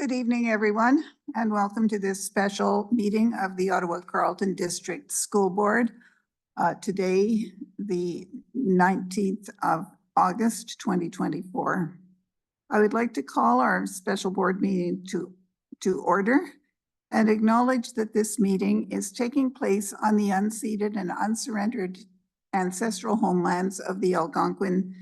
Good evening, everyone, and welcome to this special meeting of the Ottawa-Carleton District School Board. Today, the 19th of August, 2024. I would like to call our special board meeting to order and acknowledge that this meeting is taking place on the unceded and unsurrendered ancestral homelands of the Algonquin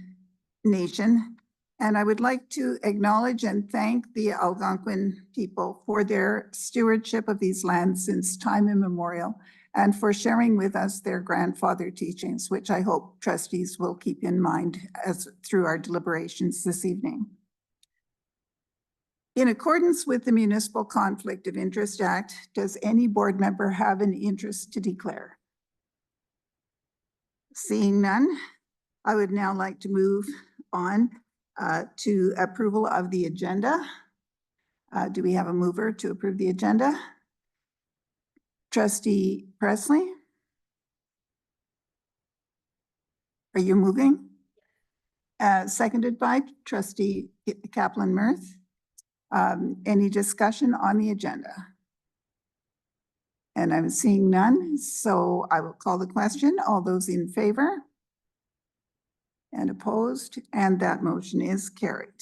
Nation. And I would like to acknowledge and thank the Algonquin people for their stewardship of these lands since time immemorial and for sharing with us their grandfather teachings, which I hope trustees will keep in mind through our deliberations this evening. In accordance with the Municipal Conflict of Interest Act, does any board member have an interest to declare? Seeing none, I would now like to move on to approval of the agenda. Do we have a mover to approve the agenda? Trustee Presley? Are you moving? Seconded by Trustee Kaplan-Murth. Any discussion on the agenda? And I'm seeing none, so I will call the question. All those in favor? And opposed, and that motion is carried.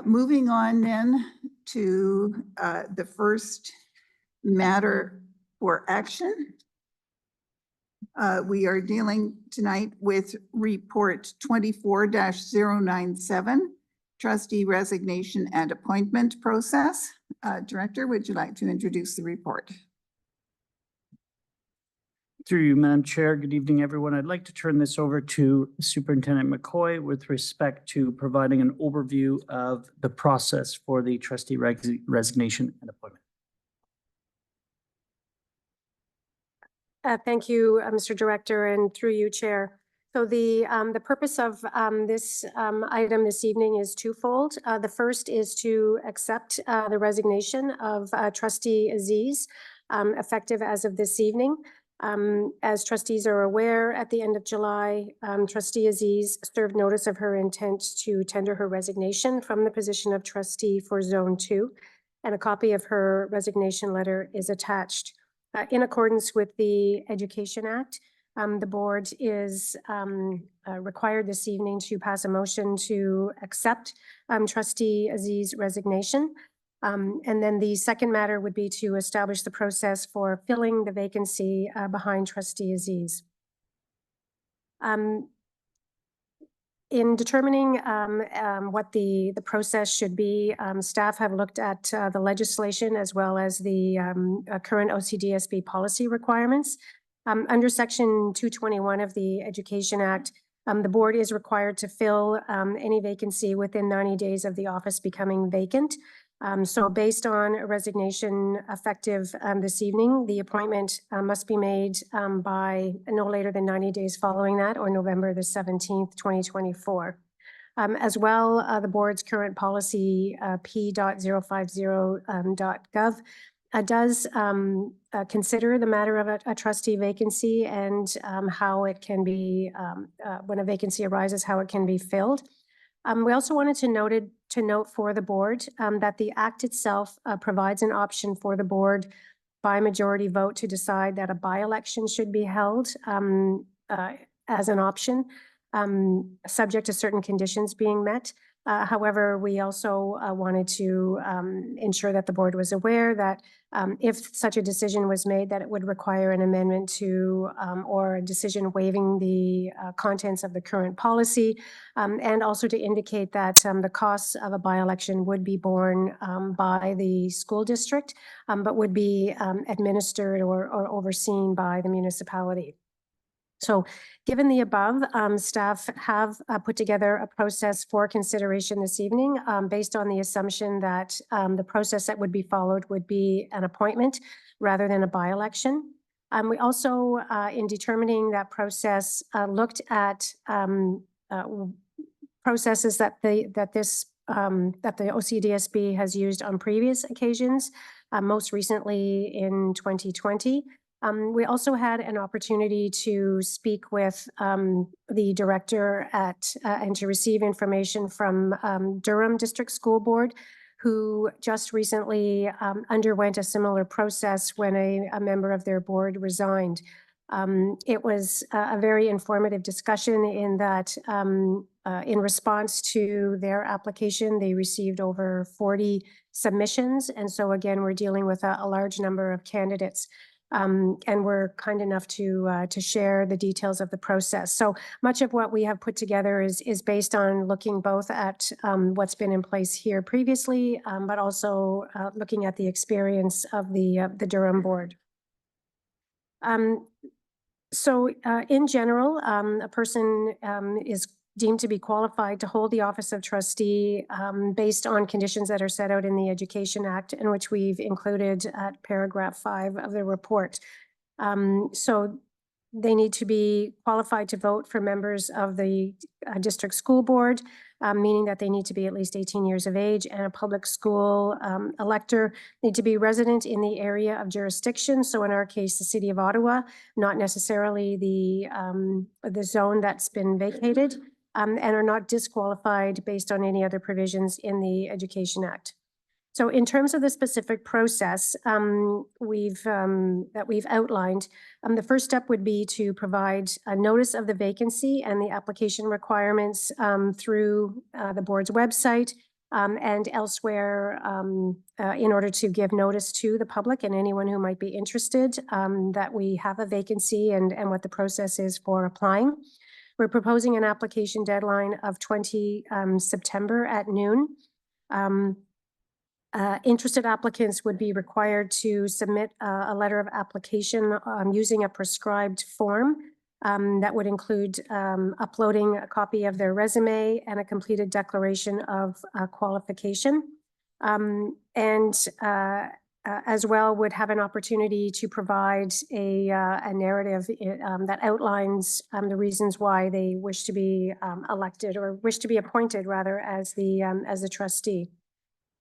Moving on then to the first matter for action. We are dealing tonight with report 24-097, trustee resignation and appointment process. Director, would you like to introduce the report? Through you, Madam Chair. Good evening, everyone. I'd like to turn this over to Superintendent McCoy with respect to providing an overview of the process for the trustee resignation and appointment. Thank you, Mr. Director, and through you, Chair. So the purpose of this item this evening is twofold. The first is to accept the resignation of Trustee Aziz, effective as of this evening. As trustees are aware, at the end of July, Trustee Aziz served notice of her intent to tender her resignation from the position of trustee for Zone 2, and a copy of her resignation letter is attached. In accordance with the Education Act, the board is required this evening to pass a motion to accept Trustee Aziz's resignation. And then the second matter would be to establish the process for filling the vacancy behind Trustee Aziz. In determining what the process should be, staff have looked at the legislation as well as the current OCDSB policy requirements. Under Section 221 of the Education Act, the board is required to fill any vacancy within 90 days of the office becoming vacant. So based on a resignation effective this evening, the appointment must be made by no later than 90 days following that, or November the 17th, 2024. As well, the board's current policy P.050.gov does consider the matter of a trustee vacancy and how it can be, when a vacancy arises, how it can be filled. We also wanted to note for the board that the Act itself provides an option for the board by majority vote to decide that a by-election should be held as an option, subject to certain conditions being met. However, we also wanted to ensure that the board was aware that if such a decision was made, that it would require an amendment to or a decision waiving the contents of the current policy, and also to indicate that the costs of a by-election would be borne by the school district, but would be administered or overseen by the municipality. So given the above, staff have put together a process for consideration this evening based on the assumption that the process that would be followed would be an appointment rather than a by-election. We also, in determining that process, looked at processes that the OCDSB has used on previous occasions, most recently in 2020. We also had an opportunity to speak with the director and to receive information from Durham District School Board, who just recently underwent a similar process when a member of their board resigned. It was a very informative discussion in that in response to their application, they received over 40 submissions. And so again, we're dealing with a large number of candidates. And we're kind enough to share the details of the process. So much of what we have put together is based on looking both at what's been in place here previously, but also looking at the experience of the Durham board. So in general, a person is deemed to be qualified to hold the office of trustee based on conditions that are set out in the Education Act, in which we've included at paragraph 5 of the report. So they need to be qualified to vote for members of the district school board, meaning that they need to be at least 18 years of age, and a public school elector need to be resident in the area of jurisdiction. So in our case, the city of Ottawa, not necessarily the zone that's been vacated, and are not disqualified based on any other provisions in the Education Act. So in terms of the specific process that we've outlined, the first step would be to provide a notice of the vacancy and the application requirements through the board's website and elsewhere in order to give notice to the public and anyone who might be interested that we have a vacancy and what the process is for applying. We're proposing an application deadline of 20 September at noon. Interested applicants would be required to submit a letter of application using a prescribed form that would include uploading a copy of their resume and a completed declaration of qualification. As well would have an opportunity to provide a narrative that outlines the reasons why they wish to be elected or wish to be appointed rather as the trustee.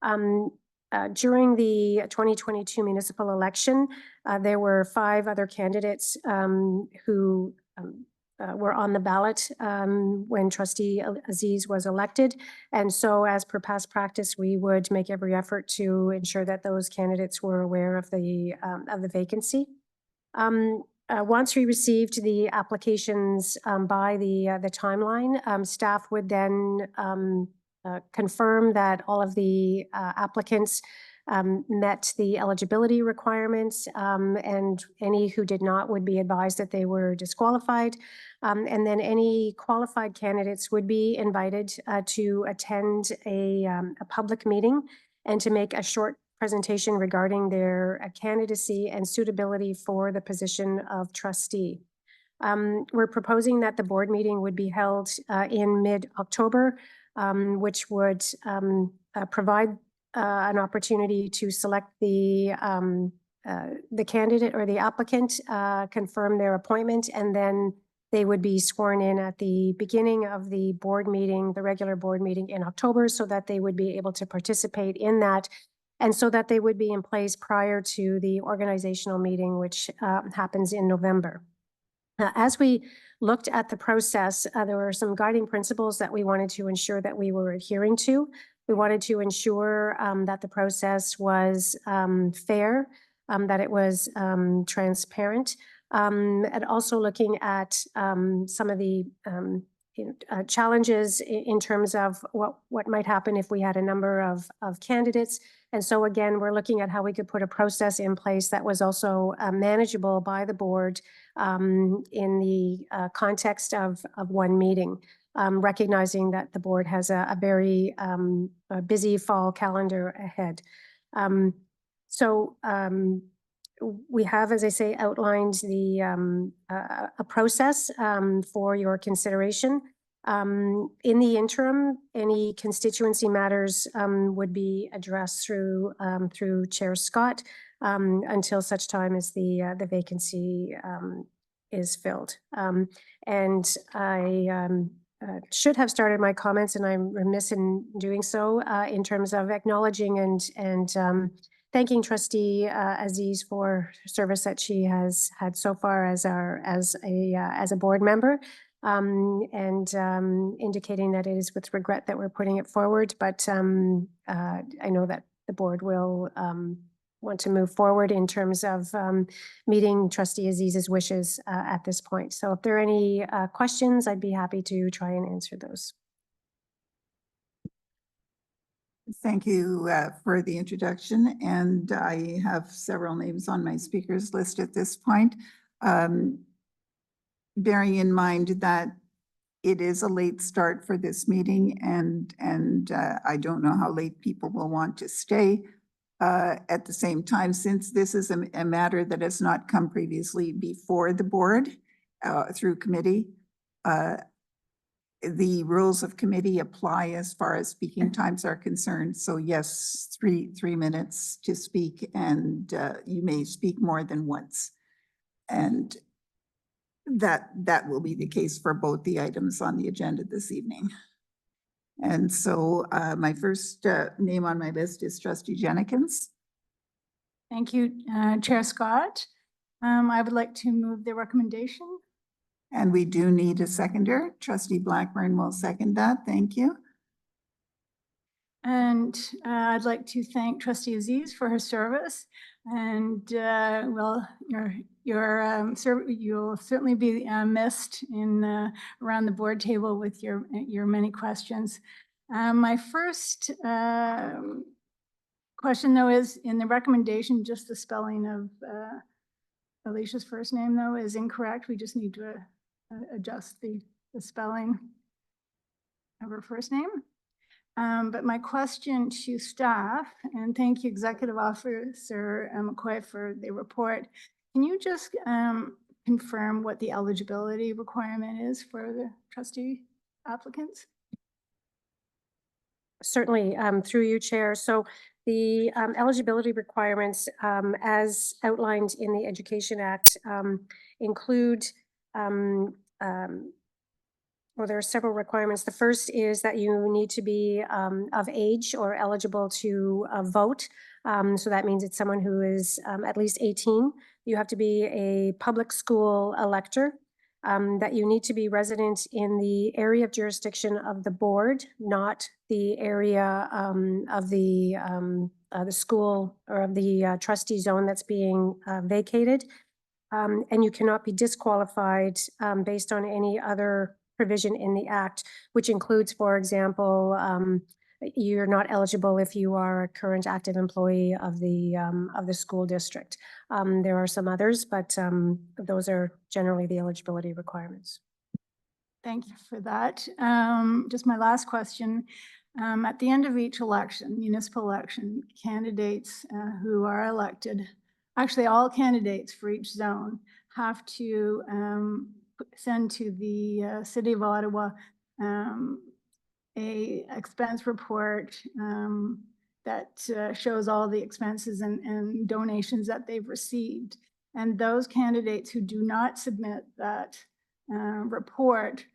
During the 2022 municipal election, there were 5 other candidates who were on the ballot when Trustee Aziz was elected. And so as per past practice, we would make every effort to ensure that those candidates were aware of the vacancy. Once we received the applications by the timeline, staff would then confirm that all of the applicants met the eligibility requirements, and any who did not would be advised that they were disqualified. And then any qualified candidates would be invited to attend a public meeting and to make a short presentation regarding their candidacy and suitability for the position of trustee. We're proposing that the board meeting would be held in mid-October, which would provide an opportunity to select the candidate or the applicant, confirm their appointment, and then they would be sworn in at the beginning of the board meeting, the regular board meeting in October, so that they would be able to participate in that, and so that they would be in place prior to the organizational meeting, which happens in November. As we looked at the process, there were some guiding principles that we wanted to ensure that we were adhering to. We wanted to ensure that the process was fair, that it was transparent, and also looking at some of the challenges in terms of what might happen if we had a number of candidates. And so again, we're looking at how we could put a process in place that was also manageable by the board in the context of one meeting, recognizing that the board has a very busy fall calendar ahead. We have, as I say, outlined the a process for your consideration. In the interim, any constituency matters would be addressed through Chair Scott until such time as the vacancy is filled. And I should have started my comments, and I'm remiss in doing so, in terms of acknowledging and thanking Trustee Aziz for service that she has had so far as a board member. and indicating that it is with regret that we're putting it forward. But I know that the board will want to move forward in terms of meeting Trustee Aziz's wishes at this point. So if there are any questions, I'd be happy to try and answer those. Thank you for the introduction, and I have several names on my speakers list at this point. Bearing in mind that it is a late start for this meeting, and I don't know how late people will want to stay. At the same time, since this is a matter that has not come previously before the board through committee, the rules of committee apply as far as speaking times are concerned. So yes, three minutes to speak, and you may speak more than once. And that will be the case for both the items on the agenda this evening. And so my first name on my list is Trustee Jenkins. Thank you, Chair Scott. I would like to move the recommendation. And we do need a seconder. Trustee Blackburn will second that. Thank you. And I'd like to thank Trustee Aziz for her service. And well, you'll certainly be missed in around the board table with your many questions. My first question, though, is in the recommendation, just the spelling of Alicia's first name, though, is incorrect. We just need to adjust the spelling of her first name. But my question to staff, and thank you, Executive Officer McCoy, for the report. Can you just confirm what the eligibility requirement is for the trustee applicants? Certainly, through you, Chair. So the eligibility requirements, as outlined in the Education Act, include well, there are several requirements. The first is that you need to be of age or eligible to vote. So that means it's someone who is at least 18. You have to be a public school elector, that you need to be resident in the area of jurisdiction of the board, not the area of the school or of the trustee zone that's being vacated. And you cannot be disqualified based on any other provision in the Act, which includes, for example, you're not eligible if you are a current active employee of the school district. There are some others, but those are generally the eligibility requirements. Thank you for that. Just my last question. At the end of each election, municipal election, candidates who are elected, actually all candidates for each zone, have to send to the City of Ottawa a expense report that shows all the expenses and donations that they've received. And those candidates who do not submit that report,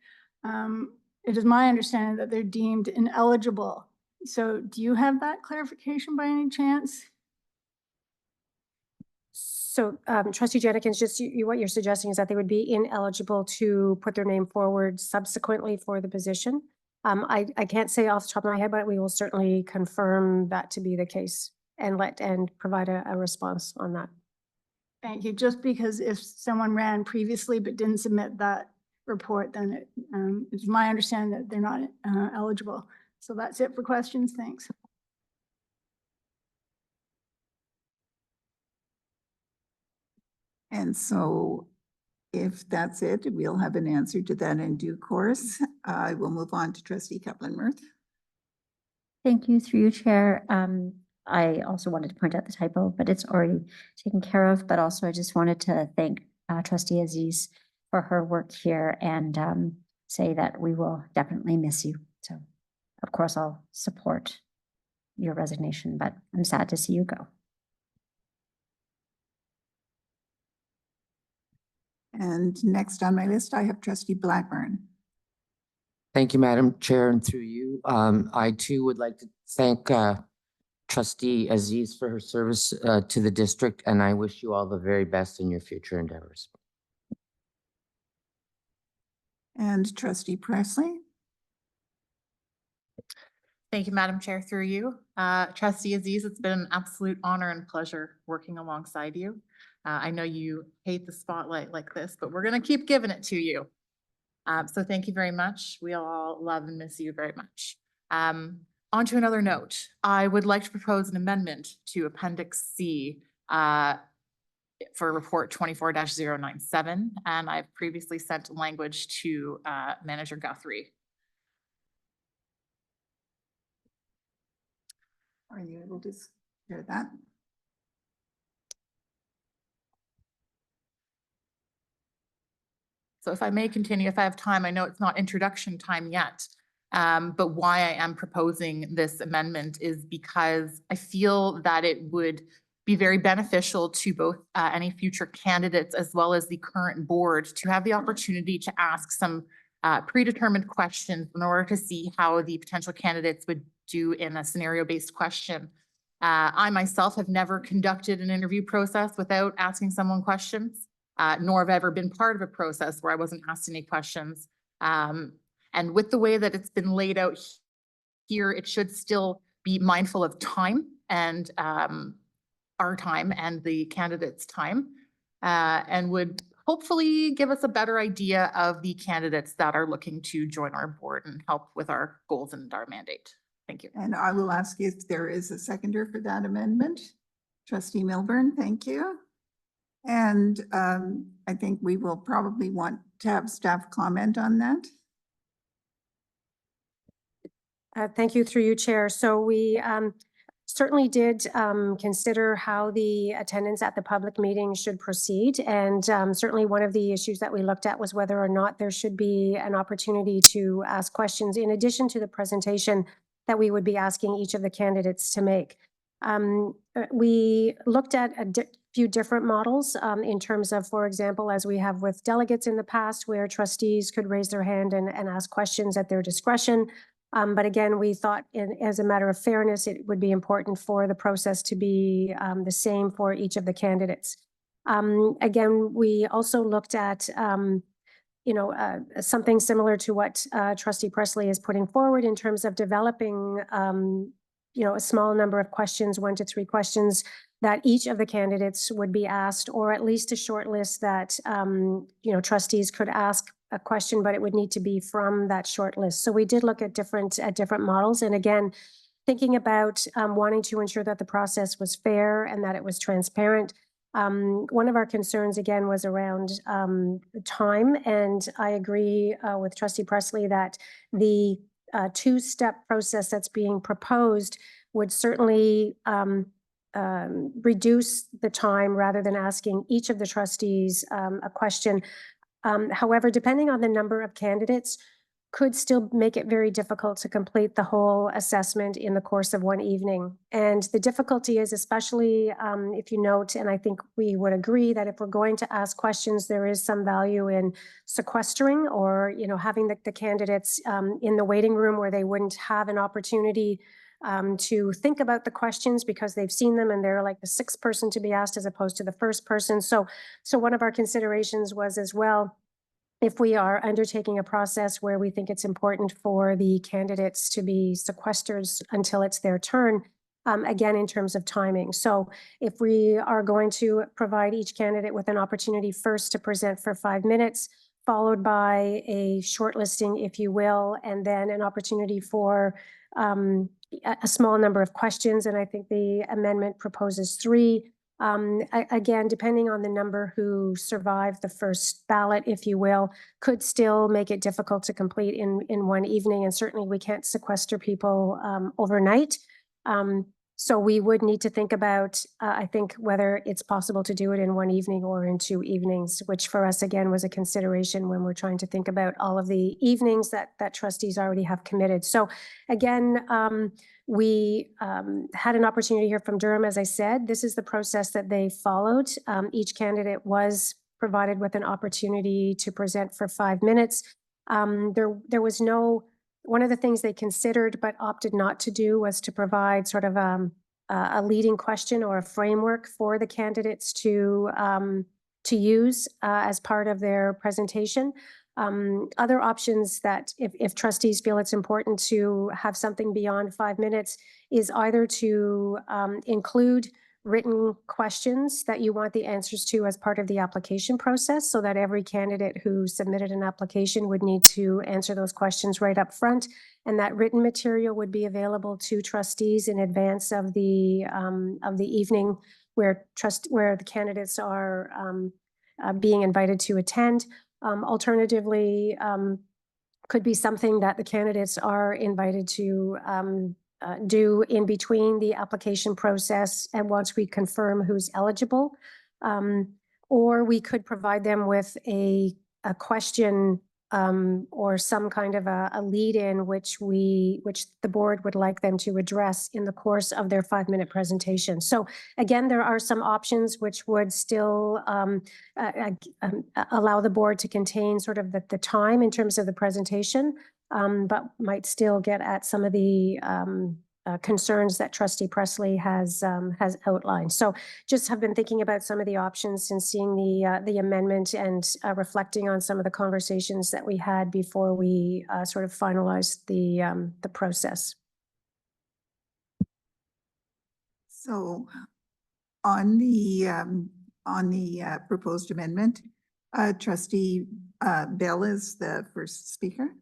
it is my understanding that they're deemed ineligible. So do you have that clarification by any chance? So Trustee Jenkins, just what you're suggesting is that they would be ineligible to put their name forward subsequently for the position. I can't say off the top of my head, but we will certainly confirm that to be the case and provide a response on that. Thank you. Just because if someone ran previously but didn't submit that report, then it's my understanding that they're not eligible. So that's it for questions. Thanks. And so if that's it, we'll have an answer to that in due course. I will move on to Trustee Kaplan-Murth. Thank you, through you, Chair. I also wanted to point out the typo, but it's already taken care of. But also I just wanted to thank Trustee Aziz for her work here and say that we will definitely miss you. So of course I'll support your resignation, but I'm sad to see you go. And next on my list, I have Trustee Blackburn. Thank you, Madam Chair, and through you. I too would like to thank Trustee Aziz for her service to the district, and I wish you all the very best in your future endeavors. And trustee Presley? Thank you, Madam Chair, through you. Trustee Aziz, it's been an absolute honor and pleasure working alongside you. I know you hate the spotlight like this, but we're going to keep giving it to you. So thank you very much. We all love and miss you very much. On to another note, I would like to propose an amendment to Appendix C for report 24-097, and I've previously sent language to Manager Guthrie. Are you able to share that? So if I may continue, if I have time, I know it's not introduction time yet, but why I am proposing this amendment is because I feel that it would be very beneficial to both any future candidates as well as the current board to have the opportunity to ask some predetermined questions in order to see how the potential candidates would do in a scenario-based question. I myself have never conducted an interview process without asking someone questions. Nor have I ever been part of a process where I wasn't asked any questions. And with the way that it's been laid out here, it should still be mindful of time and our time and the candidates' time, and would hopefully give us a better idea of the candidates that are looking to join our board and help with our goals and our mandate. Thank you. And I will ask if there is a seconder for that amendment. Trustee Milburn, thank you. And I think we will probably want to have staff comment on that. Thank you through you, Chair. So we certainly did consider how the attendance at the public meeting should proceed. And certainly one of the issues that we looked at was whether or not there should be an opportunity to ask questions in addition to the presentation that we would be asking each of the candidates to make. We looked at a few different models in terms of, for example, as we have with delegates in the past, where trustees could raise their hand and ask questions at their discretion. But again, we thought as a matter of fairness, it would be important for the process to be the same for each of the candidates. Again, we also looked at something similar to what Trustee Presley is putting forward in terms of developing a small number of questions, 1 to 3 questions that each of the candidates would be asked, or at least a short list that, trustees could ask a question, but it would need to be from that short list. So we did look at different models. And again, thinking about wanting to ensure that the process was fair and that it was transparent. One of our concerns, again, was around time. And I agree with Trustee Presley that the 2-step process that's being proposed would certainly reduce the time rather than asking each of the trustees a question. However, depending on the number of candidates, could still make it very difficult to complete the whole assessment in the course of one evening. And the difficulty is, especially if you note, and I think we would agree that if we're going to ask questions, there is some value in sequestering or, having the candidates in the waiting room where they wouldn't have an opportunity to think about the questions because they've seen them and they're like the 6th person to be asked as opposed to the 1st person. So one of our considerations was as well, if we are undertaking a process where we think it's important for the candidates to be sequestered until it's their turn, again, in terms of timing. So if we are going to provide each candidate with an opportunity first to present for 5 minutes, followed by a shortlisting, if you will, and then an opportunity for a small number of questions, and I think the amendment proposes 3. Again, depending on the number who survived the first ballot, if you will, could still make it difficult to complete in one evening. And certainly we can't sequester people overnight. So we would need to think about, I think, whether it's possible to do it in one evening or in 2 evenings, which for us, again, was a consideration when we're trying to think about all of the evenings that trustees already have committed. So again, we had an opportunity to hear from Durham, as I said. This is the process that they followed. Each candidate was provided with an opportunity to present for 5 minutes. There was no... One of the things they considered but opted not to do was to provide sort of a leading question or a framework for the candidates to use as part of their presentation. Other options that if trustees feel it's important to have something beyond 5 minutes is either to include written questions that you want the answers to as part of the application process, so that every candidate who submitted an application would need to answer those questions right up front. And that written material would be available to trustees in advance of the evening where the candidates are being invited to attend. Alternatively, could be something that the candidates are invited to do in between the application process and once we confirm who's eligible. Or we could provide them with a question or some kind of a lead-in which the board would like them to address in the course of their 5-minute presentation. So again, there are some options which would still allow the board to contain sort of the time in terms of the presentation, but might still get at some of the concerns that Trustee Presley has outlined. So just have been thinking about some of the options and seeing the amendment and reflecting on some of the conversations that we had before we sort of finalized the process. So on the proposed amendment, Trustee Bell is the first speaker.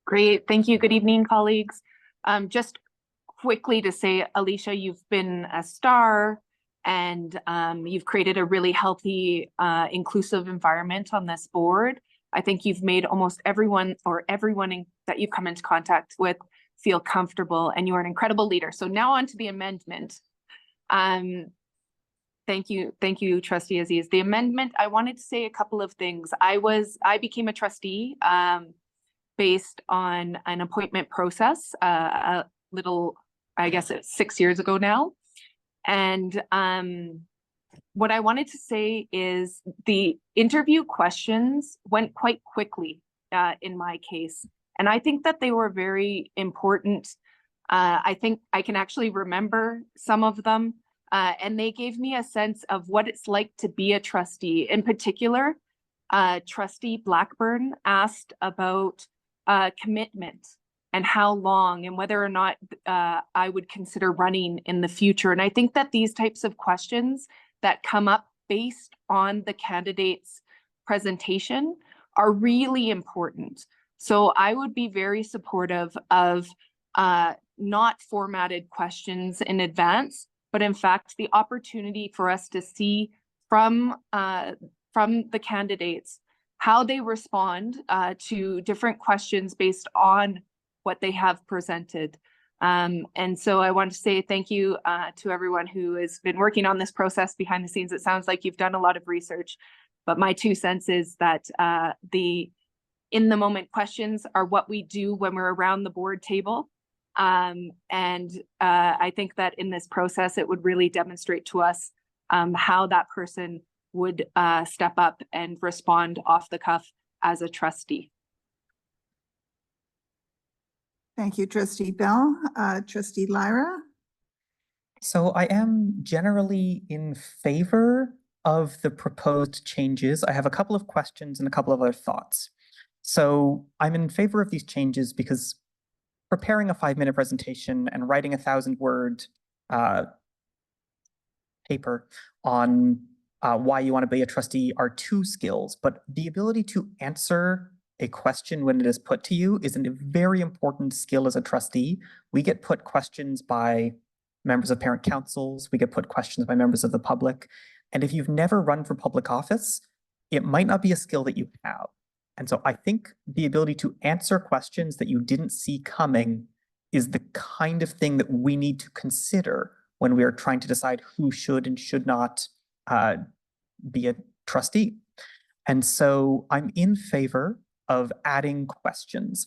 Great. Thank you. Good evening, colleagues. Just quickly to say, Alicia, you've been a star and you've created a really healthy, inclusive environment on this board. I think you've made almost everyone that you've come into contact with feel comfortable, and you are an incredible leader. So now on to the amendment. Thank you, Trustee Aziz. The amendment, I wanted to say a couple of things. I became a trustee based on an appointment process a little, I guess it's 6 years ago now. And what I wanted to say is the interview questions went quite quickly in my case. And I think that they were very important. I think I can actually remember some of them. And they gave me a sense of what it's like to be a trustee. In particular, Trustee Blackburn asked about commitment and how long and whether or not I would consider running in the future. And I think that these types of questions that come up based on the candidate's presentation are really important. So I would be very supportive of not formatted questions in advance, but in fact, the opportunity for us to see from the candidates how they respond to different questions based on what they have presented. And so I want to say thank you to everyone who has been working on this process behind the scenes. It sounds like you've done a lot of research, but my 2 cents is that the in-the-moment questions are what we do when we're around the board table. And I think that in this process, it would really demonstrate to us how that person would step up and respond off the cuff as a trustee. Thank you, Trustee Bell. Trustee Lyra? So I am generally in favor of the proposed changes. I have a couple of questions and a couple of other thoughts. So I'm in favor of these changes because preparing a 5-minute presentation and writing a 1,000-word paper on why you want to be a trustee are 2 skills, but the ability to answer a question when it is put to you is a very important skill as a trustee. We get put questions by members of parent councils, we get put questions by members of the public, and if you've never run for public office, it might not be a skill that you have. And so I think the ability to answer questions that you didn't see coming is the kind of thing that we need to consider when we are trying to decide who should and should not be a trustee. And so I'm in favor of adding questions.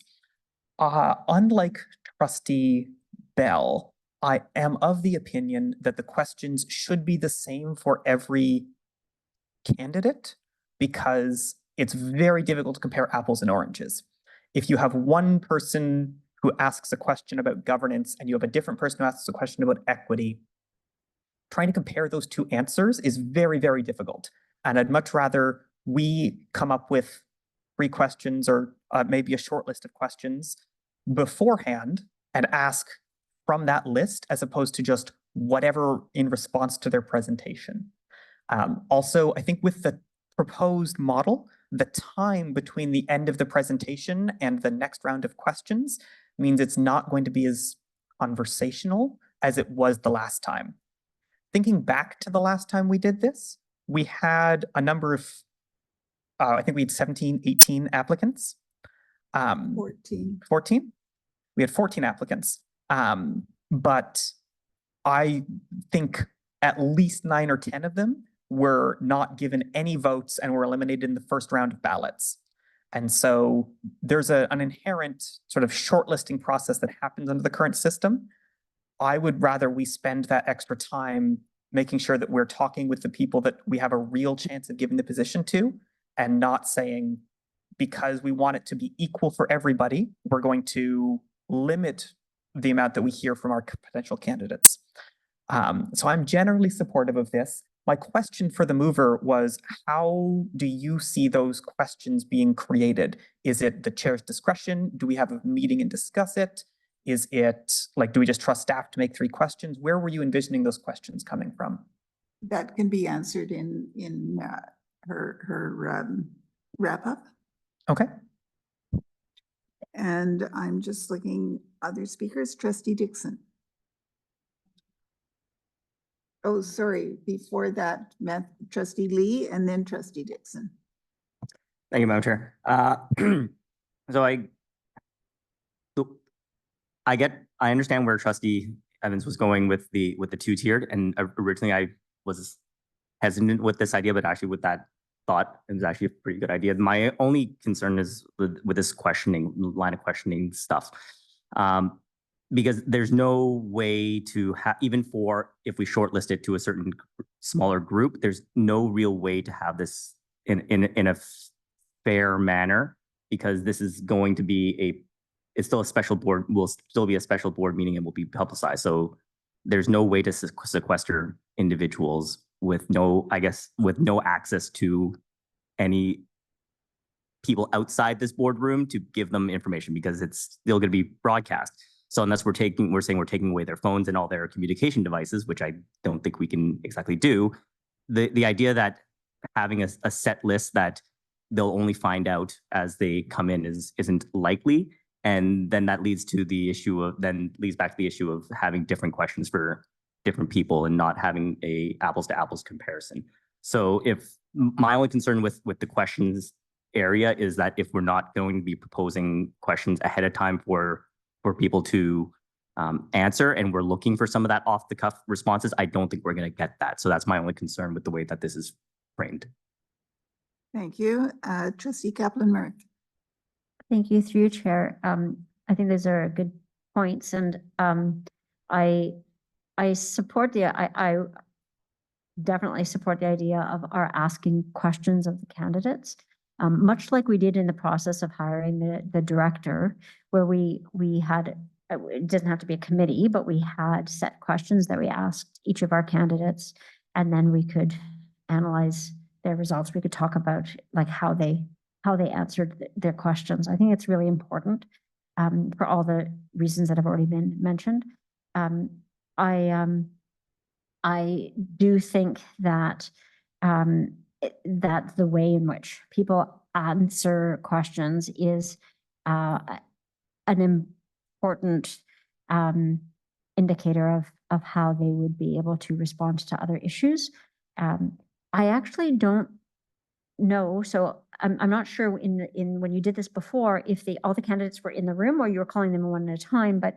Unlike Trustee Bell, I am of the opinion that the questions should be the same for every candidate because it's very difficult to compare apples and oranges. If you have one person who asks a question about governance and you have a different person who asks a question about equity, trying to compare those 2 answers is very, very difficult. And I'd much rather we come up with 3 questions or maybe a short list of questions beforehand and ask from that list as opposed to just whatever in response to their presentation. Also, I think with the proposed model, the time between the end of the presentation and the next round of questions means it's not going to be as conversational as it was the last time. Thinking back to the last time we did this, we had a number of, I think we had 17, 18 applicants. 14. 14? We had 14 applicants. But I think at least 9 or 10 of them were not given any votes and were eliminated in the first round of ballots. And so there's an inherent sort of shortlisting process that happens under the current system. I would rather we spend that extra time making sure that we're talking with the people that we have a real chance of giving the position to, and not saying, because we want it to be equal for everybody, we're going to limit the amount that we hear from our potential candidates. So I'm generally supportive of this. My question for the mover was, how do you see those questions being created? Is it the chair's discretion? Do we have a meeting and discuss it? Is it like, do we just trust staff to make 3 questions? Where were you envisioning those questions coming from? That can be answered in her wrap up. Okay. And I'm just looking, other speakers, Trustee Dixon. Oh, sorry, before that, Trustee Lee and then Trustee Dixon. Thank you, Madam Chair. So I understand where Trustee Evans was going with the 2-tiered, and originally I was hesitant with this idea, but actually with that thought, it was actually a pretty good idea. My only concern is with this line of questioning stuff. Because there's no way to have, even for if we shortlist it to a certain smaller group, there's no real way to have this in a fair manner, because this is going to be it's still a special board, will still be a special board meeting and will be publicized. So there's no way to sequester individuals with no access to any people outside this boardroom to give them information, because it's still going to be broadcast. So unless we're saying we're taking away their phones and all their communication devices, which I don't think we can exactly do, the idea that having a set list that they'll only find out as they come in isn't likely. And then that leads back to the issue of having different questions for different people and not having a apples to apples comparison. So if my only concern with the questions area is that if we're not going to be proposing questions ahead of time for people to answer, and we're looking for some of that off the cuff responses, I don't think we're going to get that. So that's my only concern with the way that this is framed. Thank you. Trustee Kaplan-Murth. Thank you, through you, Chair. I think those are good points, and I support I definitely support the idea of our asking questions of the candidates, much like we did in the process of hiring the director, where we had, it doesn't have to be a committee, but we had set questions that we asked each of our candidates, and then we could analyze their results. We could talk about like how they answered their questions. I think it's really important for all the reasons that have already been mentioned. I do think that that the way in which people answer questions is an important indicator of how they would be able to respond to other issues. I actually don't know, so I'm not sure in when you did this before, if all the candidates were in the room or you were calling them one at a time, but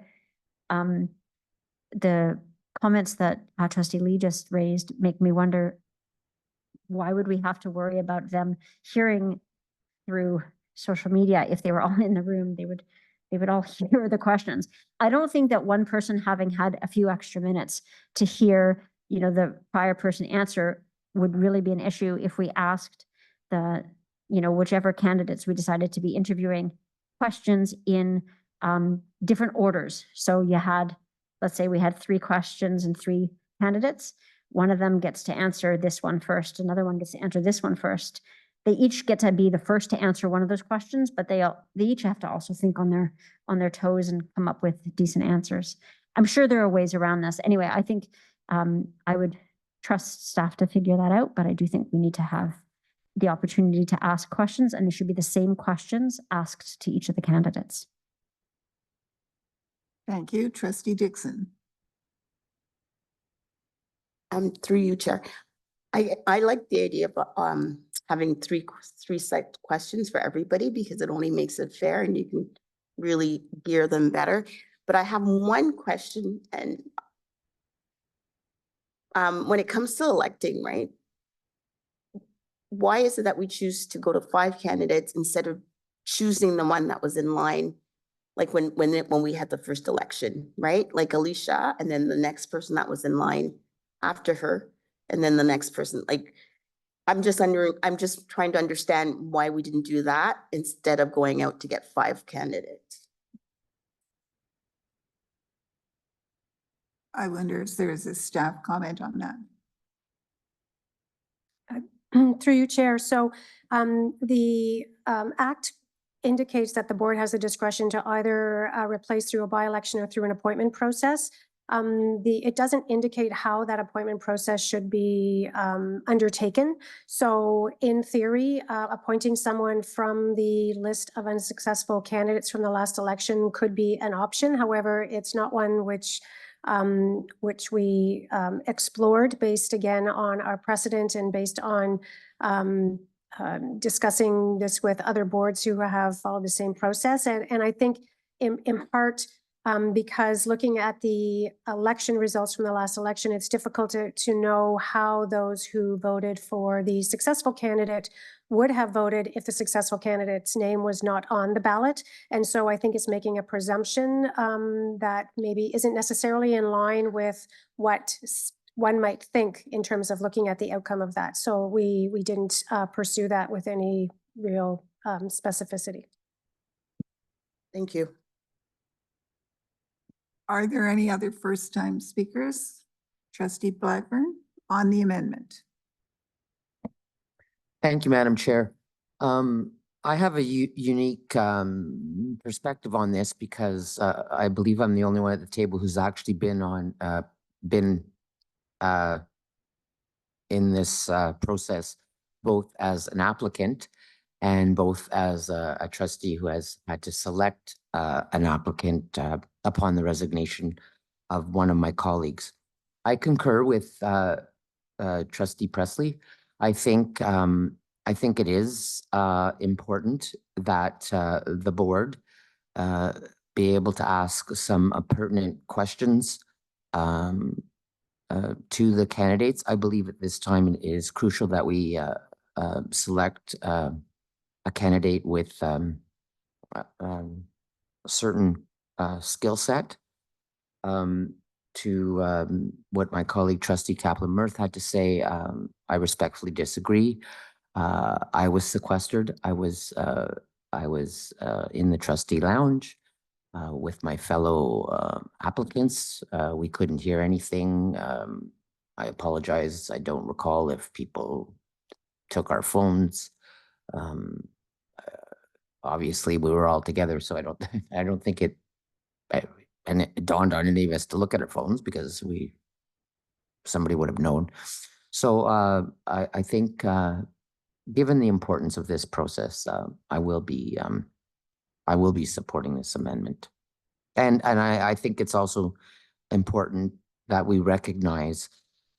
the comments that Trustee Lee just raised make me wonder, why would we have to worry about them hearing through social media? If they were all in the room, they would all hear the questions. I don't think that one person having had a few extra minutes to hear, the prior person answer would really be an issue if we asked whichever candidates we decided to be interviewing questions in different orders. So you had, let's say we had 3 questions and 3 candidates. One of them gets to answer this one first. Another one gets to answer this one first. they each get to be the first to answer one of those questions, but they each have to also think on their toes and come up with decent answers. I'm sure there are ways around this. Anyway, I think I would trust staff to figure that out, but I do think we need to have the opportunity to ask questions, and they should be the same questions asked to each of the candidates. Thank you. Trustee Dixon. Through you, Chair. I like the idea of having three set questions for everybody, because it only makes it fair and you can really gear them better. But I have one question, and when it comes to electing, right? Why is it that we choose to go to 5 candidates instead of choosing the one that was in line? Like when we had the first election, right? Like Alicia, and then the next person that was in line after her, and then the next person. Like, I'm just trying to understand why we didn't do that instead of going out to get 5 candidates. I wonder if there is a staff comment on that. Through you, Chair. So the Act indicates that the board has the discretion to either replace through a by-election or through an appointment process. It doesn't indicate how that appointment process should be undertaken. So in theory, appointing someone from the list of unsuccessful candidates from the last election could be an option. However, it's not one which we explored based again on our precedent and based on discussing this with other boards who have followed the same process. And I think in part, because looking at the election results from the last election, it's difficult to know how those who voted for the successful candidate would have voted if the successful candidate's name was not on the ballot. And so I think it's making a presumption that maybe isn't necessarily in line with what one might think in terms of looking at the outcome of that. So we didn't pursue that with any real specificity. Thank you. Are there any other first-time speakers? Trustee Blackburn on the amendment. Thank you, Madam Chair. I have a unique perspective on this because I believe I'm the only one at the table who's actually been in this process, both as an applicant and both as a trustee who has had to select an applicant upon the resignation of one of my colleagues. I concur with Trustee Presley. I think it is important that the board be able to ask some pertinent questions to the candidates. I believe at this time it is crucial that we select a candidate with a certain skill set. To what my colleague Trustee Kaplan-Murth had to say, I respectfully disagree. I was sequestered. I was in the trustee lounge with my fellow applicants. We couldn't hear anything. I apologize. I don't recall if people took our phones. Obviously, we were all together, so I don't think it dawned on any of us to look at our phones because somebody would have known. So I think given the importance of this process, I will be supporting this amendment. And I think it's also important that we recognize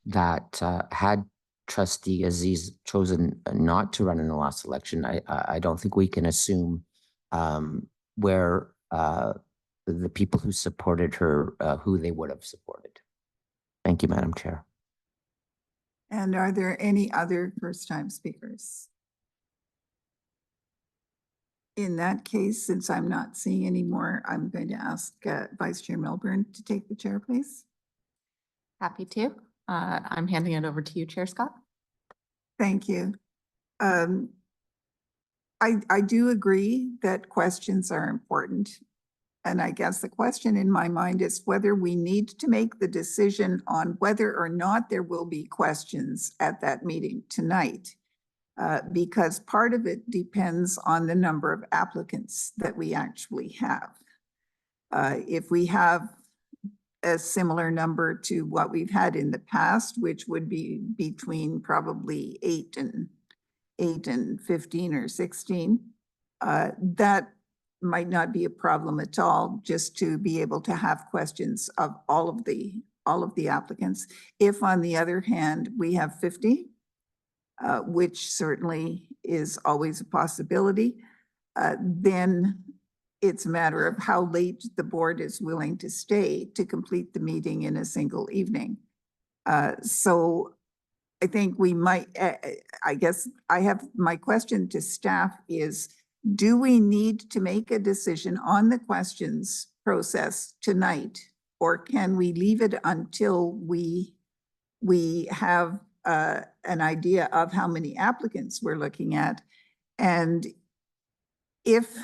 that had Trustee Aziz chosen not to run in the last election, I don't think we can assume where the people who supported her, who they would have supported. Thank you, Madam Chair. And are there any other first-time speakers? In that case, since I'm not seeing any more, I'm going to ask Vice Chair Milburn to take the chair, please. Happy to. I'm handing it over to you, Chair Scott. Thank you. I do agree that questions are important. And I guess the question in my mind is whether we need to make the decision on whether or not there will be questions at that meeting tonight. because part of it depends on the number of applicants that we actually have. If we have a similar number to what we've had in the past, which would be between probably 8 and 15 or 16, that might not be a problem at all, just to be able to have questions of all of the applicants. If, on the other hand, we have 50, which certainly is always a possibility, then it's a matter of how late the board is willing to stay to complete the meeting in a single evening. So I think we might, I guess I have, my question to staff is, do we need to make a decision on the questions process tonight? Or can we leave it until we have an idea of how many applicants we're looking at? And if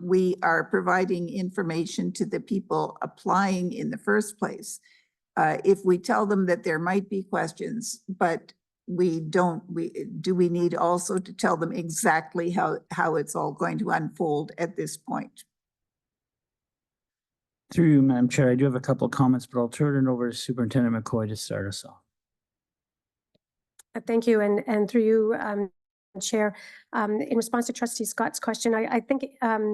we are providing information to the people applying in the first place, if we tell them that there might be questions, but do we need also to tell them exactly how it's all going to unfold at this point? Through you, Madam Chair, I do have a couple of comments, but I'll turn it over to Superintendent McCoy to start us off. Thank you, and through you, Chair, in response to Trustee Scott's question, I think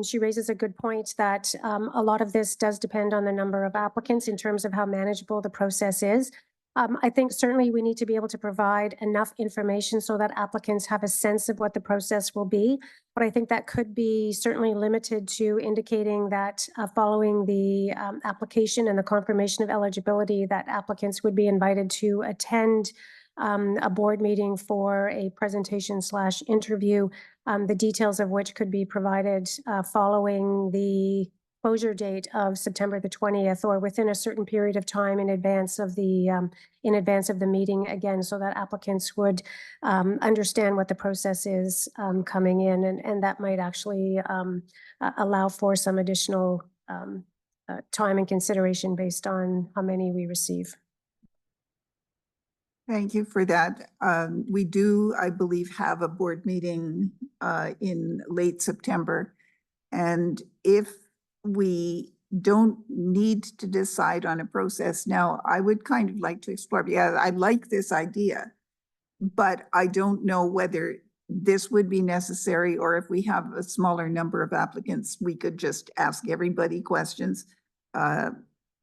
she raises a good point that a lot of this does depend on the number of applicants in terms of how manageable the process is. I think certainly we need to be able to provide enough information so that applicants have a sense of what the process will be. But I think that could be certainly limited to indicating that following the application and the confirmation of eligibility, that applicants would be invited to attend a board meeting for a presentation/interview, the details of which could be provided following the closure date of September the 20th, or within a certain period of time in advance of the meeting, again, so that applicants would understand what the process is coming in, and that might actually allow for some additional time and consideration based on how many we receive. Thank you for that. We do, I believe, have a board meeting in late September. And if we don't need to decide on a process now, I would kind of like to explore. Yeah, I like this idea, but I don't know whether this would be necessary, or if we have a smaller number of applicants, we could just ask everybody questions.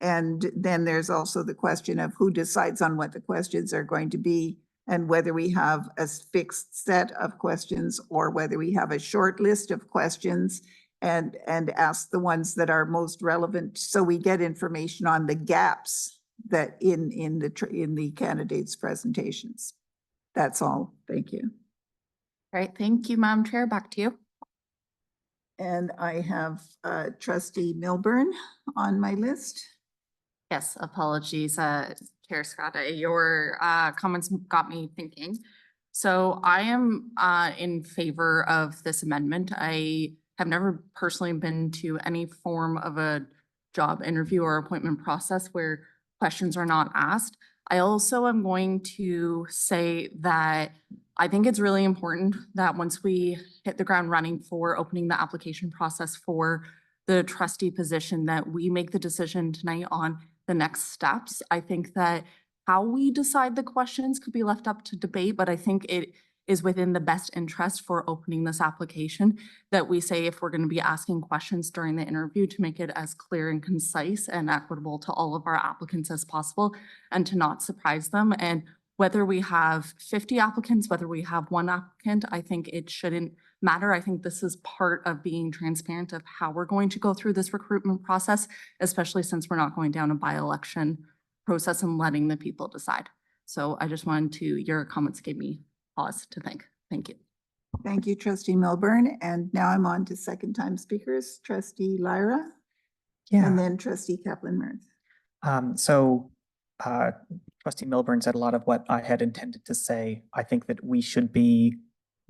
And then there's also the question of who decides on what the questions are going to be, and whether we have a fixed set of questions or whether we have a short list of questions and ask the ones that are most relevant, so we get information on the gaps that in the candidates' presentations. That's all. Thank you. All right, thank you, Madam Chair. Back to you. And I have Trustee Milburn on my list. Yes, apologies, Chair Scott. Your comments got me thinking. So I am in favor of this amendment. I have never personally been to any form of a job interview or appointment process where questions are not asked. I also am going to say that I think it's really important that once we hit the ground running for opening the application process for the trustee position, that we make the decision tonight on the next steps. I think that how we decide the questions could be left up to debate, but I think it is within the best interest for opening this application that we say, if we're going to be asking questions during the interview, to make it as clear and concise and equitable to all of our applicants as possible, and to not surprise them. And whether we have 50 applicants, whether we have one applicant, I think it shouldn't matter. I think this is part of being transparent of how we're going to go through this recruitment process, especially since we're not going down a by-election process and letting the people decide. So I just wanted to, your comments gave me pause to think. Thank you. Thank you, Trustee Milburn. And now I'm on to second-time speakers, Trustee Lyra. Yeah. And then Trustee Kaplan-Meier. Trustee Milburn said a lot of what I had intended to say. I think that we should be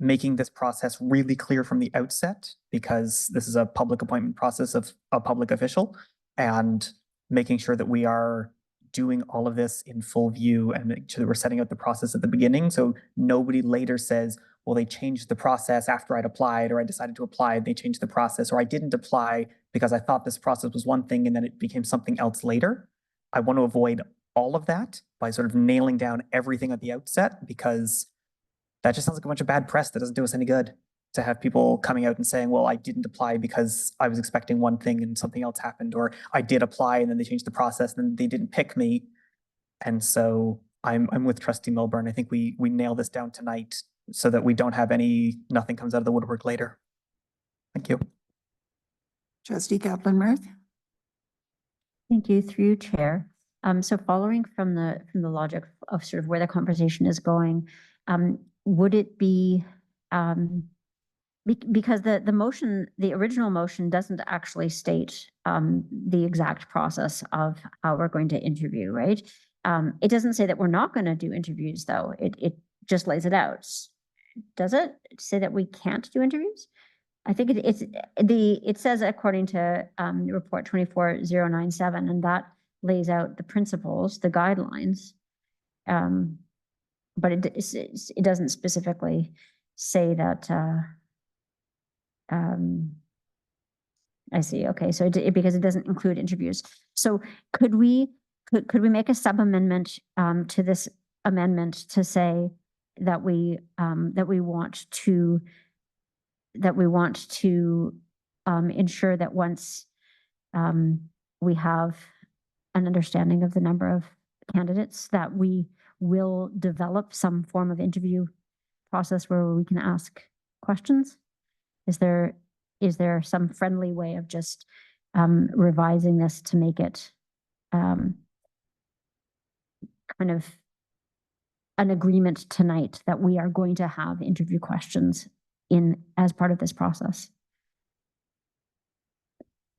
making this process really clear from the outset, because this is a public appointment process of a public official, and making sure that we are doing all of this in full view and make sure that we're setting out the process at the beginning, so nobody later says, well, they changed the process after I'd applied, or I decided to apply, they changed the process, or I didn't apply because I thought this process was one thing and then it became something else later. I want to avoid all of that by sort of nailing down everything at the outset, because that just sounds like a bunch of bad press that doesn't do us any good, to have people coming out and saying, well, I didn't apply because I was expecting one thing and something else happened, or I did apply and then they changed the process and then they didn't pick me. And so I'm with Trustee Milburn. I think we nail this down tonight so that we don't have nothing comes out of the woodwork later. Thank you. Trustee Kaplan-Meier. Thank you, through you, Chair. So following from the logic of sort of where the conversation is going, would it be, because the motion, the original motion doesn't actually state the exact process of how we're going to interview, right? It doesn't say that we're not going to do interviews, though. It just lays it out. Does it say that we can't do interviews? I think it says according to report 24097, and that lays out the principles, the guidelines. But it doesn't specifically say that. I see. Okay, so because it doesn't include interviews. So could we make a sub amendment to this amendment to say that we want to ensure that once we have an understanding of the number of candidates, that we will develop some form of interview process where we can ask questions? Is there some friendly way of just revising this to make it kind of an agreement tonight that we are going to have interview questions as part of this process?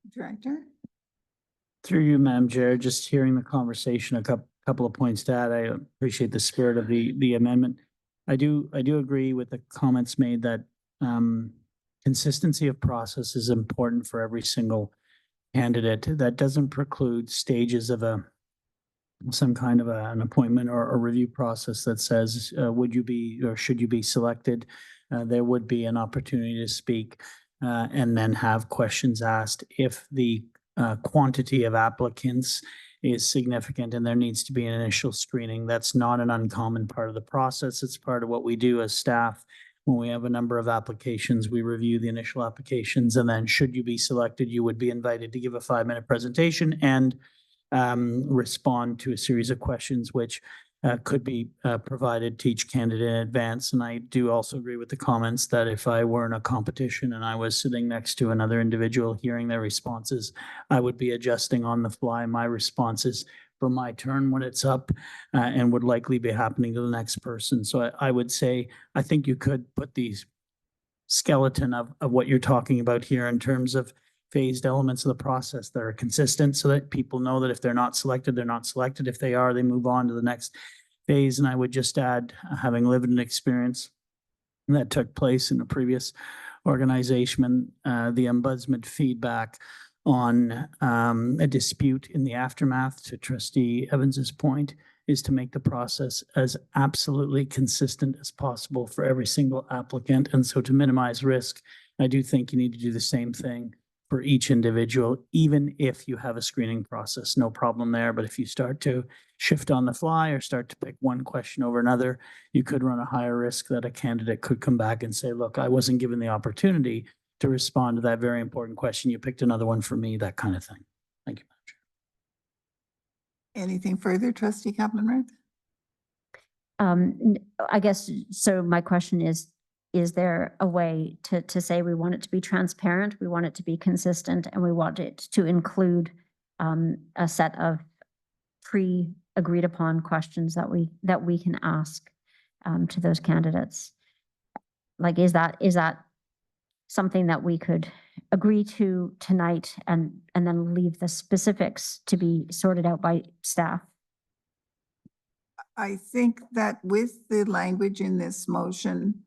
Director. Through you, Madam Chair, just hearing the conversation, a couple of points to add. I appreciate the spirit of the amendment. I do agree with the comments made that consistency of process is important for every single candidate. That doesn't preclude stages of some kind of an appointment or a review process that says, would you be or should you be selected? There would be an opportunity to speak and then have questions asked. If the quantity of applicants is significant and there needs to be an initial screening, that's not an uncommon part of the process. It's part of what we do as staff. When we have a number of applications, we review the initial applications, and then should you be selected, you would be invited to give a 5-minute presentation and respond to a series of questions which could be provided to each candidate in advance. And I do also agree with the comments that if I were in a competition and I was sitting next to another individual hearing their responses, I would be adjusting on the fly my responses for my turn when it's up and would likely be happening to the next person. So I would say, I think you could put these skeleton of what you're talking about here in terms of phased elements of the process that are consistent, so that people know that if they're not selected, they're not selected. If they are, they move on to the next phase. And I would just add, having lived an experience that took place in a previous organization, the ombudsman feedback on a dispute in the aftermath, to Trustee Evans's point, is to make the process as absolutely consistent as possible for every single applicant. And so to minimize risk, I do think you need to do the same thing for each individual, even if you have a screening process, no problem there. But if you start to shift on the fly or start to pick one question over another, you could run a higher risk that a candidate could come back and say, look, I wasn't given the opportunity to respond to that very important question. You picked another one for me, that kind of thing. Thank you, Madam Chair. Anything further, Trustee Kaplan-Meier? I guess, so my question is there a way to say we want it to be transparent, we want it to be consistent, and we want it to include a set of pre-agreed upon questions that we can ask to those candidates? Like, is that something that we could agree to tonight and then leave the specifics to be sorted out by staff? I think that with the language in this motion,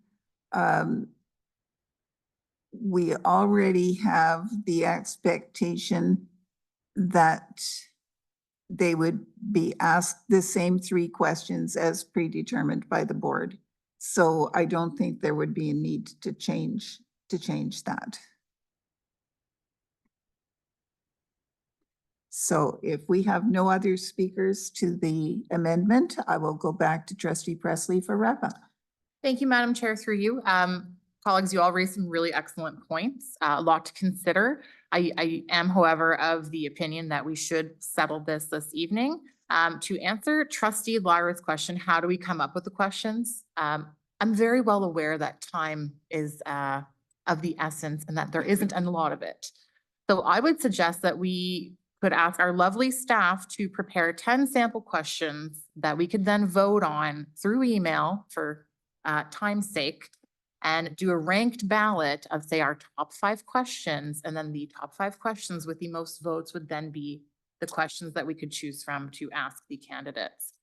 we already have the expectation that they would be asked the same 3 questions as predetermined by the board. So I don't think there would be a need to change that. So if we have no other speakers to the amendment, I will go back to Trustee Presley for wrap up. Thank you, Madam Chair, through you. Colleagues, you all raised some really excellent points, a lot to consider. I am, however, of the opinion that we should settle this evening. To answer Trustee Lyra's question, how do we come up with the questions? I'm very well aware that time is of the essence and that there isn't a lot of it. So I would suggest that we could ask our lovely staff to prepare 10 sample questions that we could then vote on through email for time's sake, and do a ranked ballot of, say, our top 5 questions, and then the top 5 questions with the most votes would then be the questions that we could choose from to ask the candidates.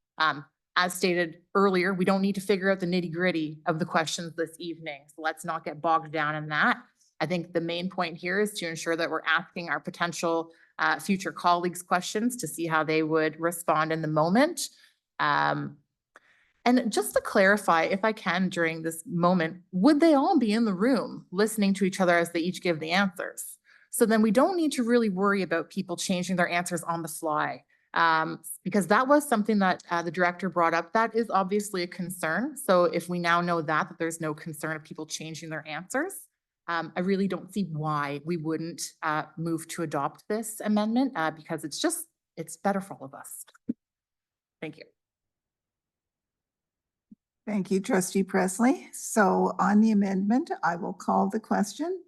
As stated earlier, we don't need to figure out the nitty-gritty of the questions this evening, so let's not get bogged down in that. I think the main point here is to ensure that we're asking our potential future colleagues questions to see how they would respond in the moment. And just to clarify, if I can, during this moment, would they all be in the room listening to each other as they each give the answers? So then we don't need to really worry about people changing their answers on the fly. Because that was something that the director brought up. That is obviously a concern. So if we now know that there's no concern of people changing their answers, I really don't see why we wouldn't move to adopt this amendment because it's better for all of us. Thank you. Thank you, Trustee Presley. So on the amendment, I will call the question.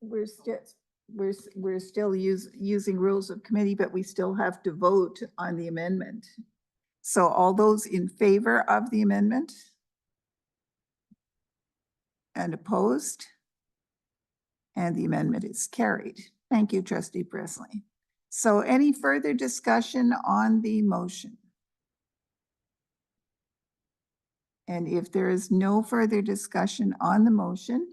We're still using rules of committee, but we still have to vote on the amendment. So all those in favor of the amendment? And opposed? And the amendment is carried. Thank you, Trustee Presley. So any further discussion on the motion? And if there is no further discussion on the motion,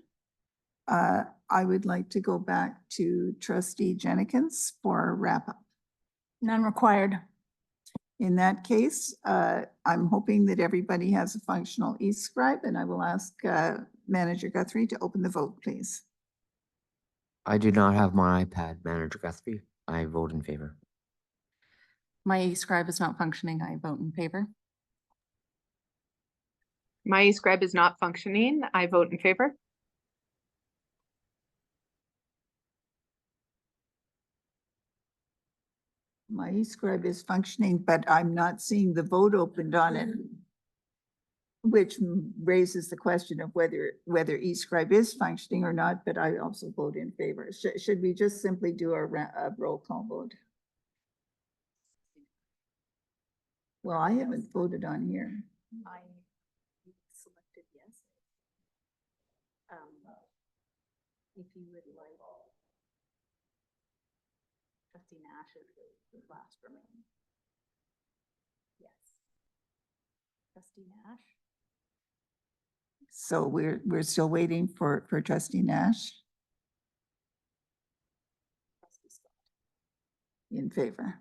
I would like to go back to Trustee Jenkins for a wrap up. None required. In that case, I'm hoping that everybody has a functional e-scribe, and I will ask Manager Guthrie to open the vote, please. I do not have my iPad, Manager Guthrie. I vote in favor. My scribe is not functioning. I vote in favor. My scribe is not functioning. I vote in favor. My e-scribe is functioning, but I'm not seeing the vote opened on it, which raises the question of whether e-scribe is functioning or not, but I also vote in favor. Should we just simply do a roll call vote? Well, I haven't voted on here. I selected yes. If you would like, Trustee Nash is the last remaining. Yes. Trustee Nash. So we're still waiting for Trustee Nash in favor.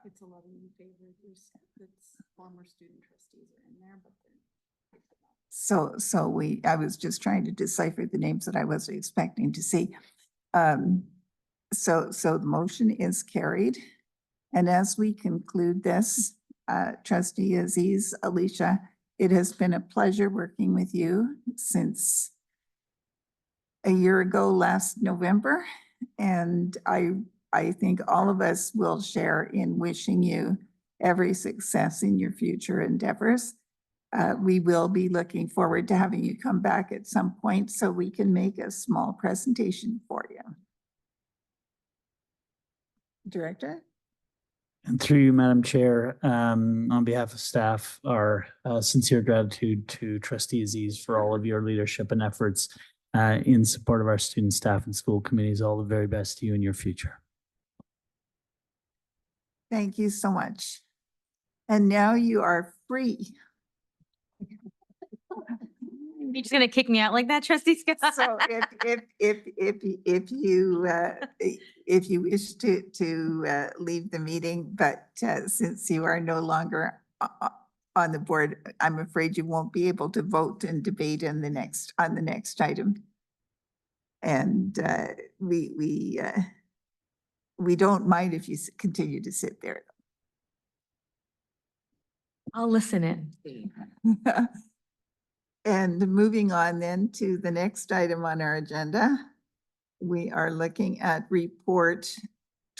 It's 11 in favor. There's former student trustees are in there, but So I was just trying to decipher the names that I was expecting to see. So the motion is carried. And as we conclude this, Trustee Aziz, Alicia, it has been a pleasure working with you since a year ago last November. And I think all of us will share in wishing you every success in your future endeavors. We will be looking forward to having you come back at some point so we can make a small presentation for you. Director? And through you, Madam Chair, on behalf of staff, our sincere gratitude to Trustee Aziz for all of your leadership and efforts in support of our student, staff, and school committees. All the very best to you in your future. Thank you so much. And now you are free. You're just gonna kick me out like that, Trustee Scott? So if you wish to leave the meeting, but since you are no longer on the board, I'm afraid you won't be able to vote and debate on the next item. And we don't mind if you continue to sit there. I'll listen in. And moving on then to the next item on our agenda, we are looking at report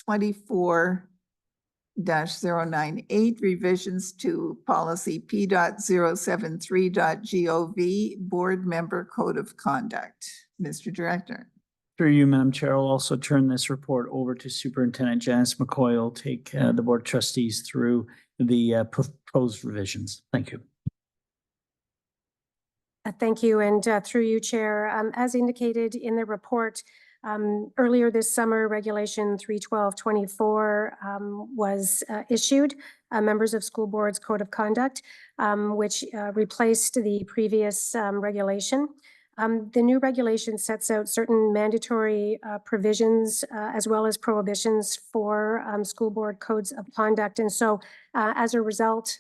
24-098, revisions to policy P.073.gov, board member code of conduct. Mr. Director. Through you, Madam Chair, I'll also turn this report over to Superintendent Janice McCoy. Will take the board of trustees through the proposed revisions. Thank you. Thank you, and through you, Chair. As indicated in the report, earlier this summer, Regulation 31224 was issued, Members of School Board's Code of Conduct, which replaced the previous regulation. The new regulation sets out certain mandatory provisions as well as prohibitions for school board codes of conduct. And so as a result,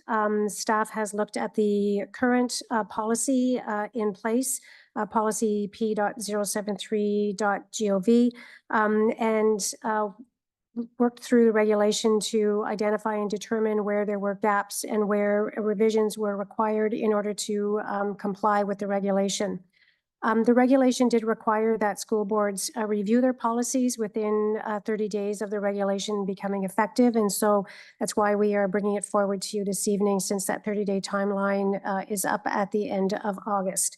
staff has looked at the current policy in place, policy P.073.gov, and worked through the regulation to identify and determine where there were gaps and where revisions were required in order to comply with the regulation. The regulation did require that school boards review their policies within 30 days of the regulation becoming effective. And so that's why we are bringing it forward to you this evening, since that 30-day timeline is up at the end of August.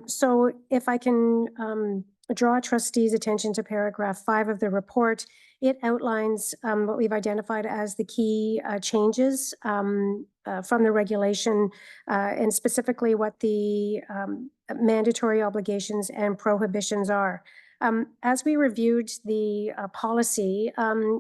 So if I can draw trustees' attention to paragraph 5 of the report, it outlines what we've identified as the key changes from the regulation and specifically what the mandatory obligations and prohibitions are. As we reviewed the policy,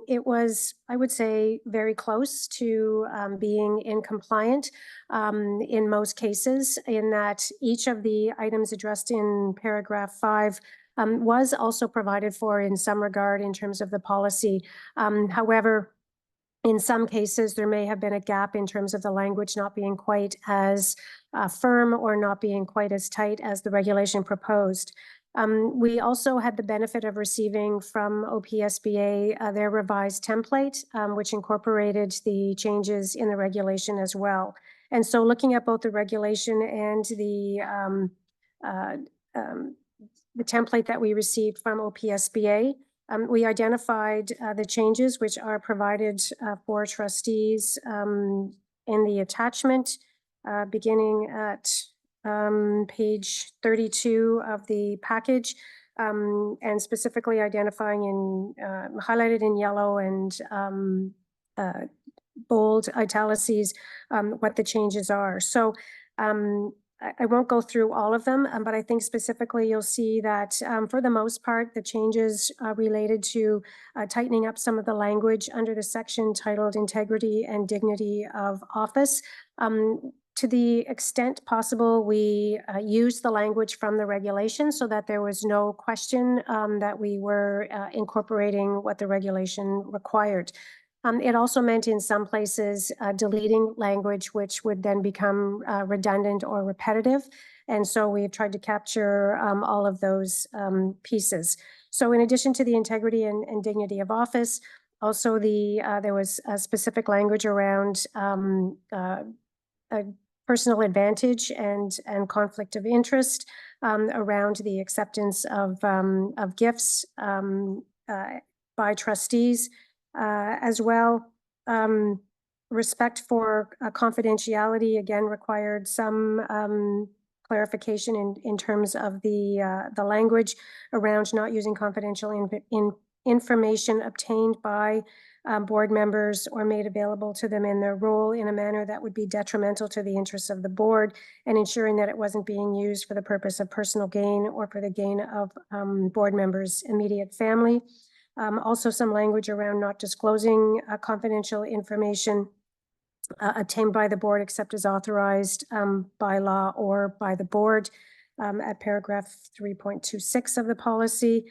it was, I would say, very close to being in compliant in most cases, in that each of the items addressed in paragraph 5 was also provided for in some regard in terms of the policy. However, in some cases, there may have been a gap in terms of the language not being quite as firm or not being quite as tight as the regulation proposed. We also had the benefit of receiving from OPSBA their revised template, which incorporated the changes in the regulation as well. And so looking at both the regulation and the template that we received from OPSBA, we identified the changes which are provided for trustees in the attachment, beginning at page 32 of the package, and specifically identifying in highlighted in yellow and bold italices what the changes are. So I won't go through all of them, but I think specifically you'll see that for the most part, the changes related to tightening up some of the language under the section titled Integrity and Dignity of Office. To the extent possible, we used the language from the regulation so that there was no question that we were incorporating what the regulation required. It also meant in some places deleting language which would then become redundant or repetitive. And so we've tried to capture all of those pieces. So in addition to the integrity and dignity of office, also there was a specific language around personal advantage and conflict of interest around the acceptance of gifts by trustees. As well, respect for confidentiality again required some clarification in terms of the language around not using confidential information obtained by board members or made available to them in their role in a manner that would be detrimental to the interests of the board, and ensuring that it wasn't being used for the purpose of personal gain or for the gain of board members' immediate family. Also some language around not disclosing confidential information obtained by the board except as authorized by law or by the board at paragraph 3.26 of the policy.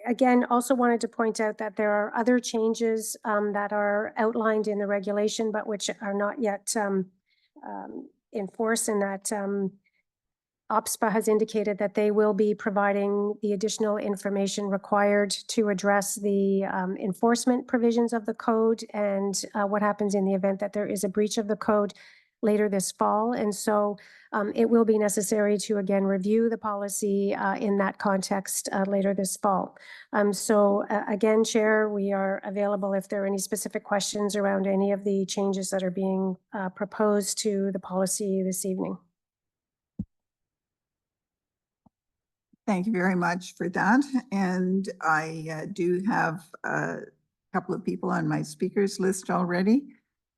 Again, also wanted to point out that there are other changes that are outlined in the regulation, but which are not yet in force, and that OPSPA has indicated that they will be providing the additional information required to address the enforcement provisions of the code and what happens in the event that there is a breach of the code later this fall. And so it will be necessary to again review the policy in that context later this fall. Again, Chair, we are available if there are any specific questions around any of the changes that are being proposed to the policy this evening. Thank you very much for that. And I do have a couple of people on my speakers list already.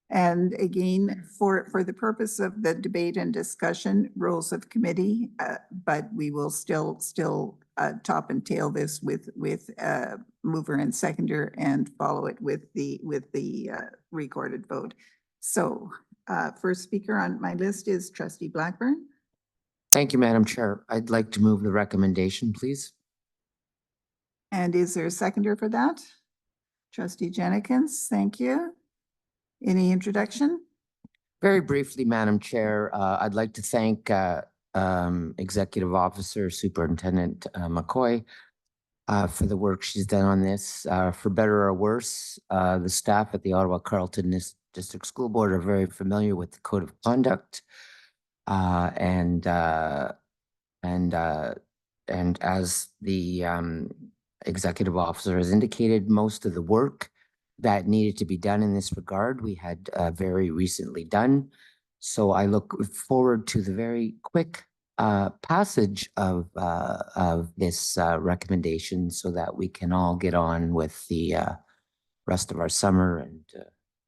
And again, for the purpose of the debate and discussion, rules of committee, but we will still top and tail this with mover and seconder and follow it with the recorded vote. So first speaker on my list is Trustee Blackburn. Thank you, Madam Chair. I'd like to move the recommendation, please. And is there a seconder for that? Trustee Jenkins, thank you. Any introduction? Very briefly, Madam Chair, I'd like to thank Executive Officer Superintendent McCoy for the work she's done on this. For better or worse, the staff at the Ottawa-Carleton District School Board are very familiar with the Code of Conduct. And as the executive officer has indicated, most of the work that needed to be done in this regard, we had very recently done. So I look forward to the very quick passage of this recommendation so that we can all get on with the rest of our summer. And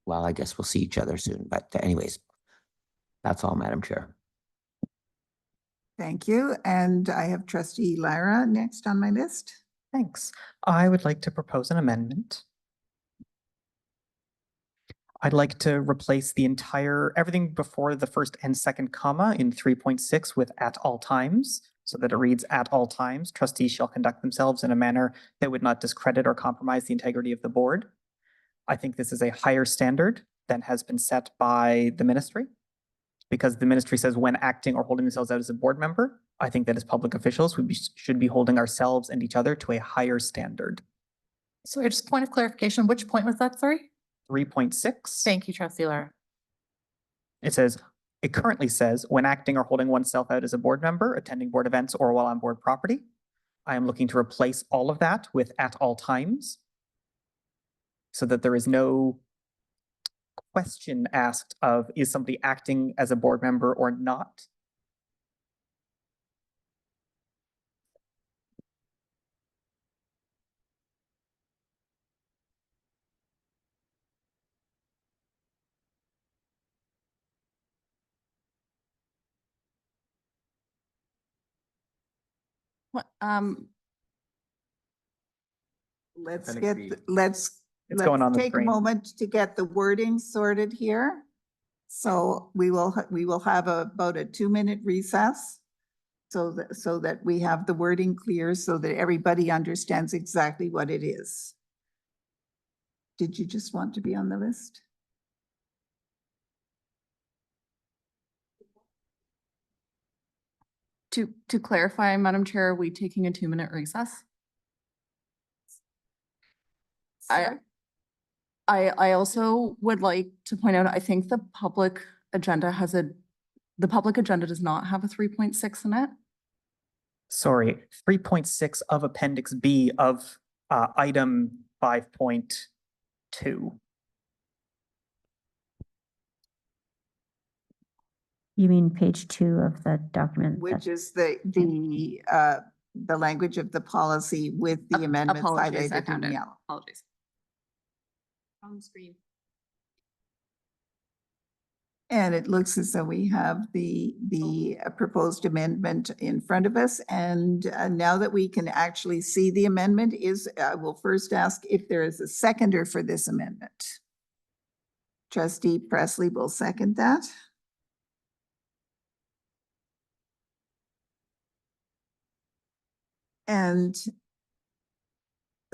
well, I guess we'll see each other soon. But anyways, that's all, Madam Chair. Thank you. And I have Trustee Lyra next on my list. Thanks. I would like to propose an amendment. I'd like to replace the entire, everything before the first and second comma in 3.6 with at all times, so that it reads at all times, trustees shall conduct themselves in a manner that would not discredit or compromise the integrity of the board. I think this is a higher standard than has been set by the ministry, because the ministry says when acting or holding themselves out as a board member. I think that as public officials, we should be holding ourselves and each other to a higher standard. So just point of clarification, which point was that, sorry? 3.6. Thank you, Trustee Lara. It currently says, when acting or holding oneself out as a board member, attending board events, or while on board property. I am looking to replace all of that with at all times, so that there is no question asked of, is somebody acting as a board member or not? What, Let's Then get, agreed. let's going on the take a screen. moment to get the wording sorted here. So we will have about a 2-minute recess so that we have the wording clear so that everybody understands exactly what it is. Did you just want to be on the list? To clarify, Madam Chair, are we taking a 2-minute recess? I also would like to point out, I think the public agenda does not have a 3.6 in it. Sorry, 3.6 of Appendix B of item 5.2. You mean page 2 of the document? Which that- is the the language of the policy with the amendments Apologies, I highlighted found in it. yellow. Apologies. On the screen. And it looks as though we have the proposed amendment in front of us. And now that we can actually see the amendment I will first ask if there is a seconder for this amendment. Trustee Presley will second that. And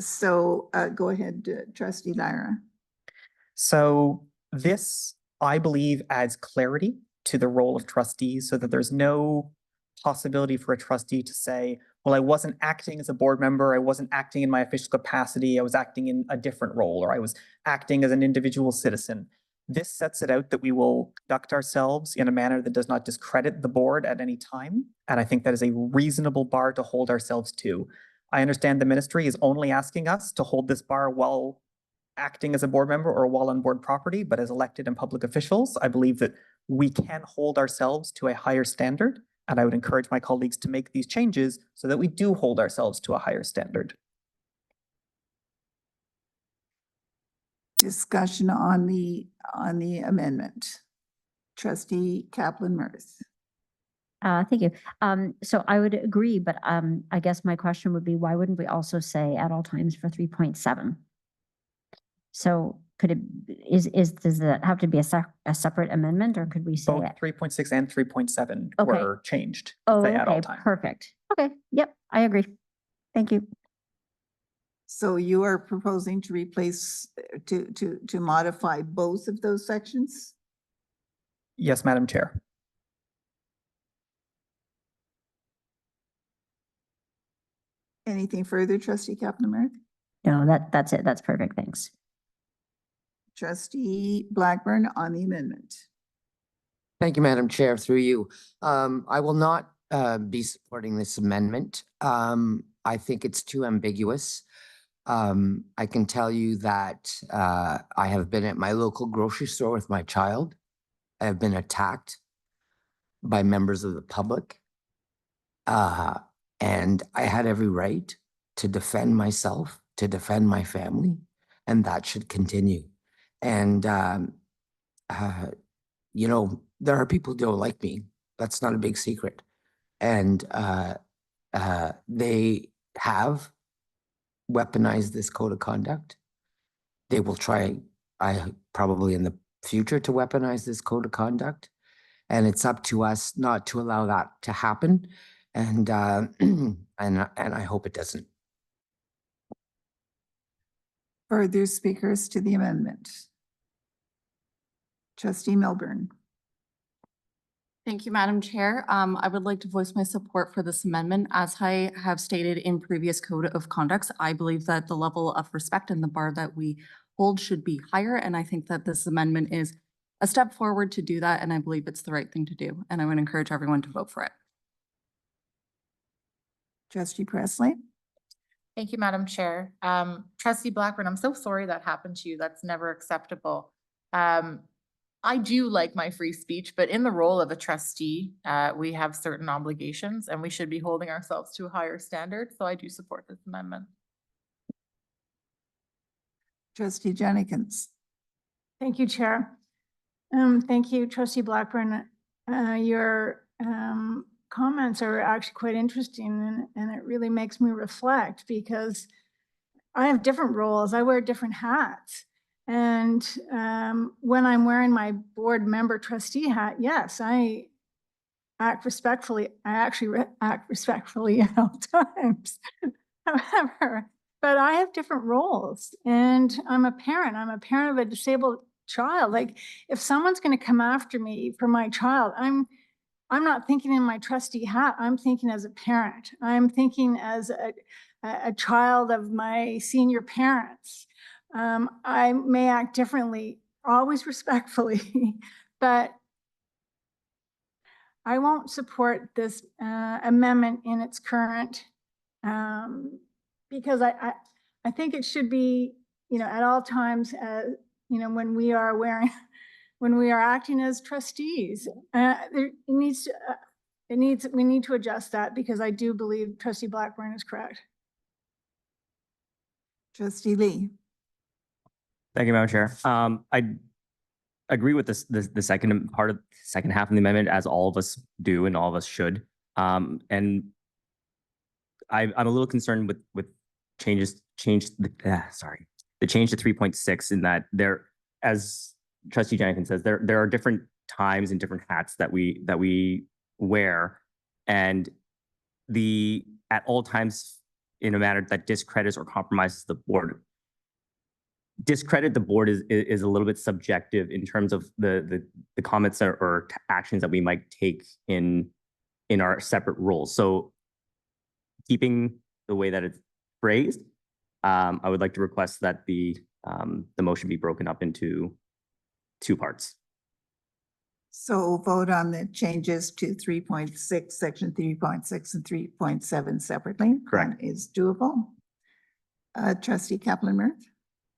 so go ahead, Trustee Lyra. So this, I believe, adds clarity to the role of trustees so that there's no possibility for a trustee to say, well, I wasn't acting as a board member, I wasn't acting in my official capacity, I was acting in a different role, or I was acting as an individual citizen. This sets it out that we will conduct ourselves in a manner that does not discredit the board at any time. And I think that is a reasonable bar to hold ourselves to. I understand the ministry is only asking us to hold this bar while acting as a board member or while on board property, but as elected and public officials, I believe that we can hold ourselves to a higher standard. And I would encourage my colleagues to make these changes so that we do hold ourselves to a higher standard. Discussion on the amendment. Trustee Kaplan-Meier. Thank you. So I would agree, but I guess my question would be, why wouldn't we also say at all times for 3.7? So could it, does that have to be a separate amendment, or could we say Both it? 3.6 and 3.7 Okay. were changed to Oh, say at all okay, times. perfect. Okay, yep, I agree. Thank you. So you are proposing to replace, to modify both of those sections? Yes, Madam Chair. Anything further, Trustee Kaplan-Meier? No, that's it. That's perfect. Thanks. Trustee Blackburn on the amendment. Thank you, Madam Chair, through you. I will not be supporting this amendment. I think it's too ambiguous. I can tell you that I have been at my local grocery store with my child. I have been attacked by members of the public. And I had every right to defend myself, to defend my family, and that should continue. And, you know, there are people who don't like me. That's not a big secret. And they have weaponized this code of conduct. They will try, probably in the future, to weaponize this code of conduct. And it's up to us not to allow that to happen. And I hope it doesn't. Further speakers to the amendment. Trustee Milburn. Thank you, Madam Chair. I would like to voice my support for this amendment. As I have stated in previous code of conducts, I believe that the level of respect and the bar that we hold should be higher. And I think that this amendment is a step forward to do that. And I believe it's the right thing to do. And I would encourage everyone to vote for it. Trustee Presley. Thank you, Madam Chair. Trustee Blackburn, I'm so sorry that happened to you. That's never acceptable. I do like my free speech, but in the role of a trustee, we have certain obligations and we should be holding ourselves to a higher standard. So I do support this amendment. Trustee Jennings. Thank you, Chair. Thank you, Trustee Blackburn. Your comments are actually quite interesting, and it really makes me reflect, because I have different roles. I wear different hats. And when I'm wearing my board member trustee hat, yes, I act respectfully. I actually act respectfully at all times. However, but I have different roles, and I'm a parent. I'm a parent of a disabled child. Like, if someone's going to come after me for my child, I'm not thinking in my trustee hat. I'm thinking as a parent. I'm thinking as a child of my senior parents. I may act differently, always respectfully, but I won't support this amendment in its current, because I think it should be, you know, at all times, you know, when we are acting as trustees, there needs to, we need to adjust that because I do believe trustee Blackburn is correct. Trustee Lee. Thank you, Madam Chair. I agree with this, the second part of second half of the amendment, as all of us do and all of us should. And I'm a little concerned with the change to 3.6 in that there, as Trustee Jenkins says, there are different times and different hats that we wear, and at all times in a manner that discredits or compromises the board. Discredit the board is a little bit subjective in terms of the comments or actions that we might take in our separate roles. So keeping the way that it's phrased, I would like to request that the motion be broken up into two parts. So vote on the changes to 3.6, section 3.6 and 3.7 separately. Correct. That is doable. Trustee Kaplan-Meier.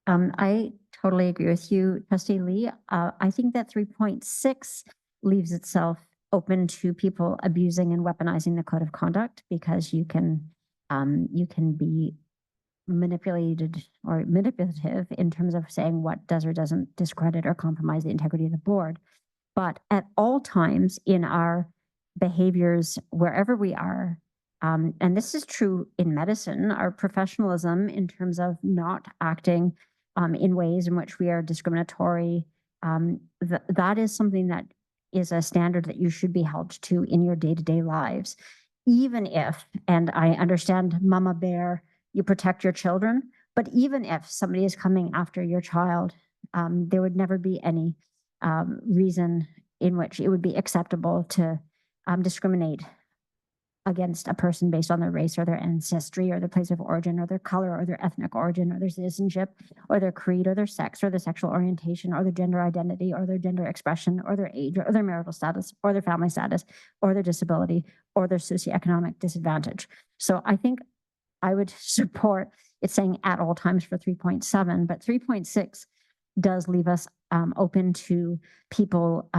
I totally agree with you, Trustee Lee. I think that 3.6 leaves itself open to people abusing and weaponizing the code of conduct, because you can be manipulated or manipulative in terms of saying what does or doesn't discredit or compromise the integrity of the board. But at all times in our behaviors, wherever we are, and this is true in medicine, our professionalism in terms of not acting in ways in which we are discriminatory, that is something that is a standard that you should be held to in your day-to-day lives. Even if, and I understand Mama Bear, you protect your children, but even if somebody is coming after your child, there would never be any reason in which it would be acceptable to discriminate against a person based on their race or their ancestry or their place of origin or their color or their ethnic origin or their citizenship or their creed or their sex or their sexual orientation or their gender identity or their gender expression or their age or their marital status or their family status or their disability or their socioeconomic disadvantage. So I think I would support it saying at all times for 3.7, but 3.6 does leave us open to people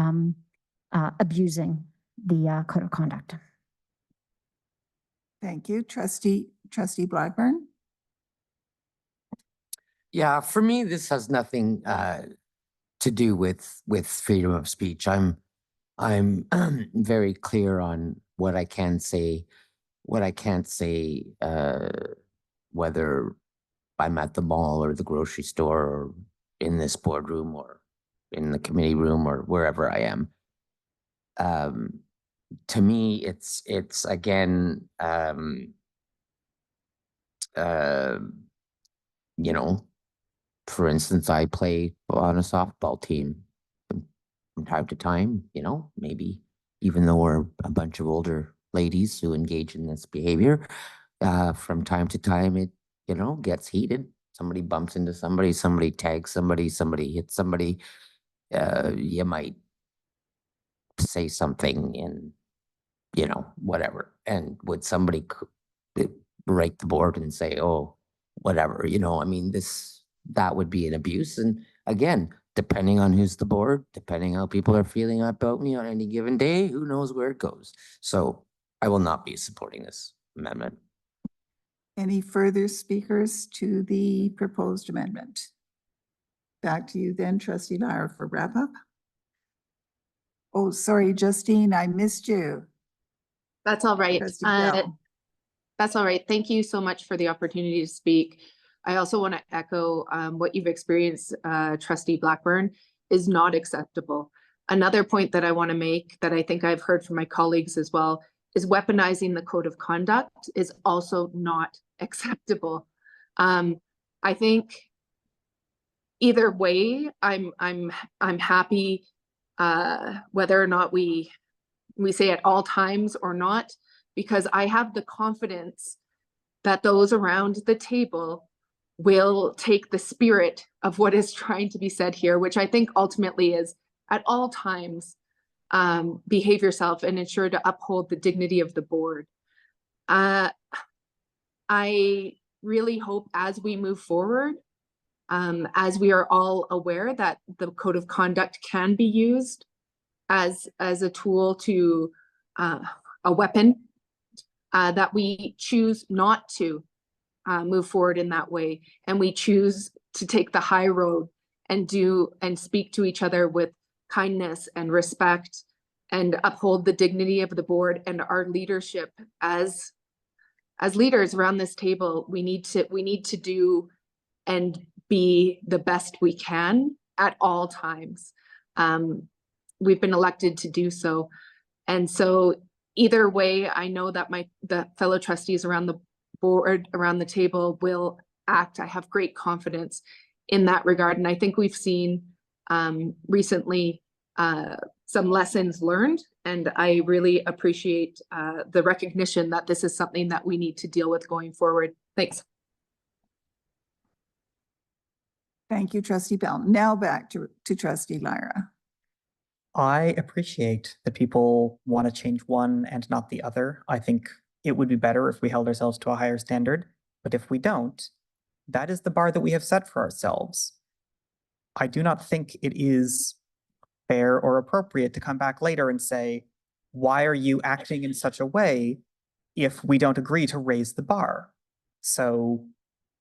abusing the code of conduct. Thank you. Trustee Blackburn. Yeah, for me, this has nothing to do with freedom of speech. I'm very clear on what I can say, what I can't say, whether I'm at the mall or the grocery store or in this boardroom or in the committee room or wherever I am. To me, it's again, you know, for instance, I play on a softball team from time to time, you know, maybe even though we're a bunch of older ladies who engage in this behavior, from time to time, it, you know, gets heated. Somebody bumps into somebody, somebody tags somebody, somebody hits somebody. You might say something in, you know, whatever. And would somebody break the board and say, oh, whatever, you know, I mean, that would be an abuse. And again, depending on who's the board, depending how people are feeling about me on any given day, who knows where it goes. So I will not be supporting this amendment. Any further speakers to the proposed amendment? Back to you then, Trustee Lyra, for wrap up. Oh, sorry, Justine, I missed you. That's all right. Trustee Bell. That's all right. Thank you so much for the opportunity to speak. I also want to echo what you've experienced, Trustee Blackburn, is not acceptable. Another point that I want to make that I think I've heard from my colleagues as well is weaponizing the code of conduct is also not acceptable. I think either way, I'm happy whether or not we say at all times or not, because I have the confidence that those around the table will take the spirit of what is trying to be said here, which I think ultimately is at all times behave yourself and ensure to uphold the dignity of the board. I really hope as we move forward, as we are all aware that the code of conduct can be used as a tool to a weapon, that we choose not to move forward in that way. And we choose to take the high road and speak to each other with kindness and respect and uphold the dignity of the board and our leadership as leaders around this table. We need to do and be the best we can at all times. We've been elected to do so. And so either way, I know that the fellow trustees around the board, around the table will act. I have great confidence in that regard. And I think we've seen recently some lessons learned, and I really appreciate the recognition that this is something that we need to deal with going forward. Thanks. Thank you, Trustee Bell. Now back to Trustee Lyra. I appreciate that people want to change one and not the other. I think it would be better if we held ourselves to a higher standard, but if we don't, that is the bar that we have set for ourselves. I do not think it is fair or appropriate to come back later and say, why are you acting in such a way if we don't agree to raise the bar? So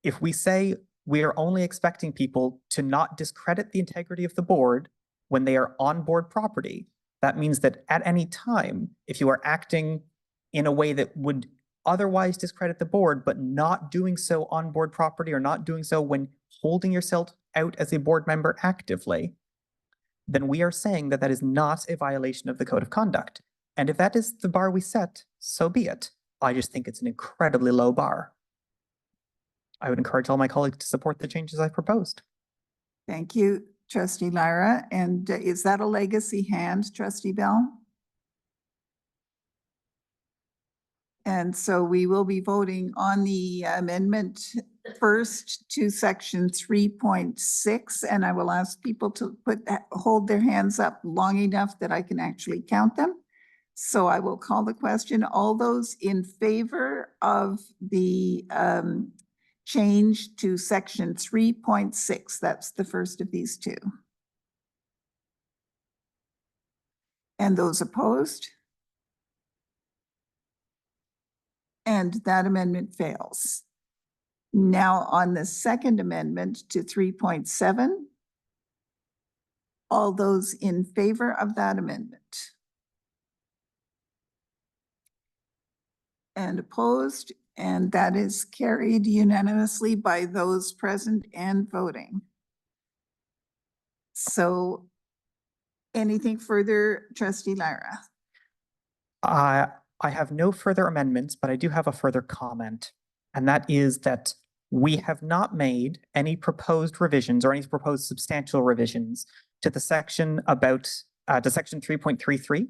if we say we are only expecting people to not discredit the integrity of the board when they are on board property, that means that at any time, if you are acting in a way that would otherwise discredit the board, but not doing so on board property or not doing so when holding yourself out as a board member actively, then we are saying that that is not a violation of the code of conduct. And if that is the bar we set, so be it. I just think it's an incredibly low bar. I would encourage all my colleagues to support the changes I've proposed. Thank you, Trustee Lyra. And is that a legacy hand, Trustee Bell? And so we will be voting on the amendment first to section 3.6, and I will ask people to hold their hands up long enough that I can actually count them. So I will call the question. All those in favor of the change to section 3.6, that's the first of these two. And those opposed? And that amendment fails. Now on the second amendment to 3.7, all those in favor of that amendment? And opposed? And that is carried unanimously by those present and voting. So anything further, Trustee Lyra? I have no further amendments, but I do have a further comment, and that is that we have not made any proposed revisions or any proposed substantial revisions to the section about, to section 3.33,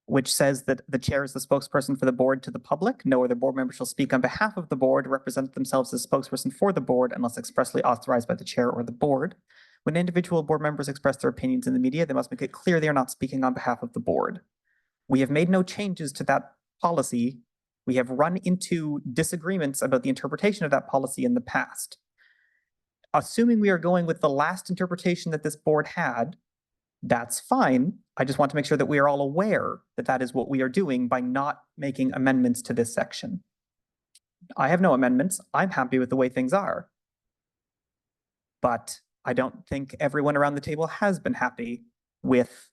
which says that the chair is the spokesperson for the board to the public. No other board member shall speak on behalf of the board, represent themselves as spokesperson for the board unless expressly authorized by the chair or the board. When individual board members express their opinions in the media, they must make it clear they are not speaking on behalf of the board. We have made no changes to that policy. We have run into disagreements about the interpretation of that policy in the past. Assuming we are going with the last interpretation that this board had, that's fine. I just want to make sure that we are all aware that that is what we are doing by not making amendments to this section. I have no amendments. I'm happy with the way things are. But I don't think everyone around the table has been happy with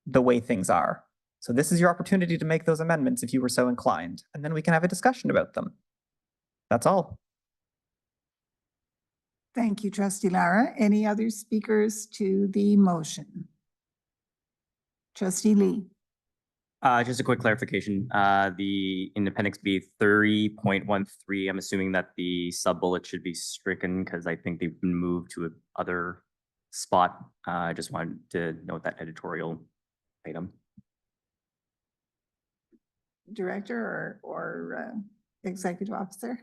the way things are. So this is your opportunity to make those amendments if you were so inclined, and then we can have a discussion about them. That's all. Thank you, Trustee Lara. Any other speakers to the motion? Trustee Lee. Just a quick clarification. In Appendix B 30.13, I'm assuming that the sub-bullet should be stricken because I think they've been moved to another spot. I just wanted to note that editorial item. Director or executive officer?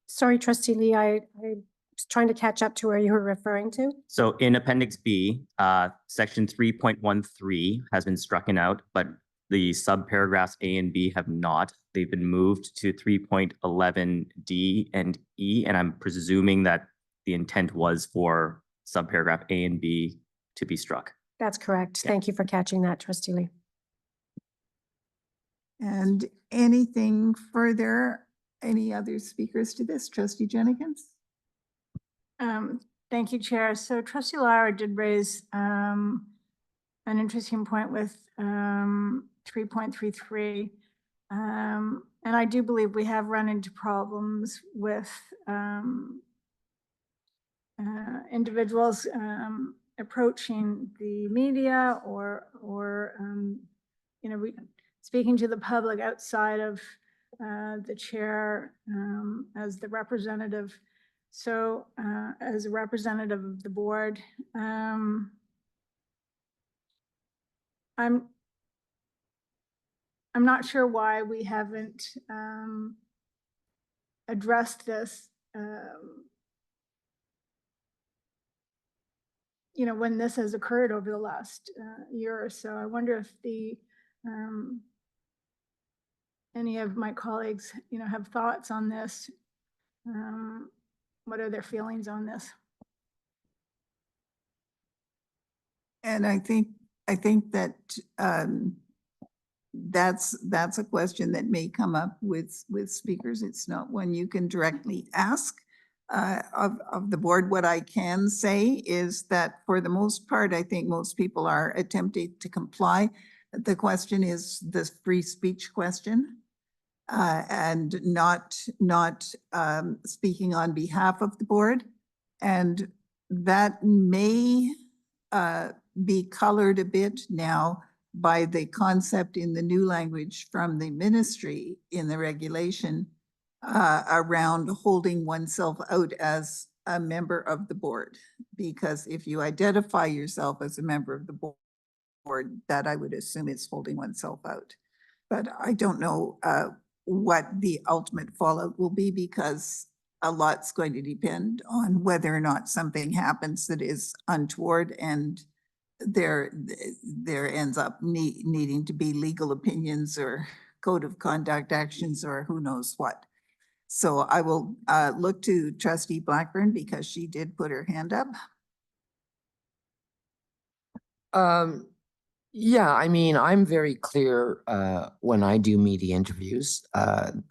Sorry, Trustee Lee, I was trying to catch up to where you were referring to. So in Appendix B, Section 3.13 has been strucken out, but the subparagraphs A and B have not. They've been moved to 3.11 D and E, and I'm presuming that the intent was for subparagraph A and B to be struck. That's correct. Thank you for catching that, trustee Lee. And anything further, any other speakers to this? Trustee Jennings? Thank you, Chair. So trustee Lara did raise an interesting point with 3.33. And I do believe we have run into problems with individuals approaching the media or speaking to the public outside of the chair as the representative. So as a representative of the board, I'm not sure why we haven't addressed this, when this has occurred over the last year or so. I wonder if any of my colleagues, have thoughts on this. What are their feelings on this? And I think that that's a question that may come up with speakers. It's not one you can directly ask of the board. What I can say is that for the most part, I think most people are attempting to comply. The question is the free speech question. And not speaking on behalf of the board. And that may be colored a bit now by the concept in the new language from the ministry in the regulation around holding oneself out as a member of the board. Because if you identify yourself as a member of the board, that I would assume is holding oneself out. But I don't know what the ultimate fallout will be, because a lot's going to depend on whether or not something happens that is untoward, and there ends up needing to be legal opinions or code of conduct actions or who knows what. So I will look to trustee Blackburn because she did put her hand up. Yeah, I mean, I'm very clear when I do media interviews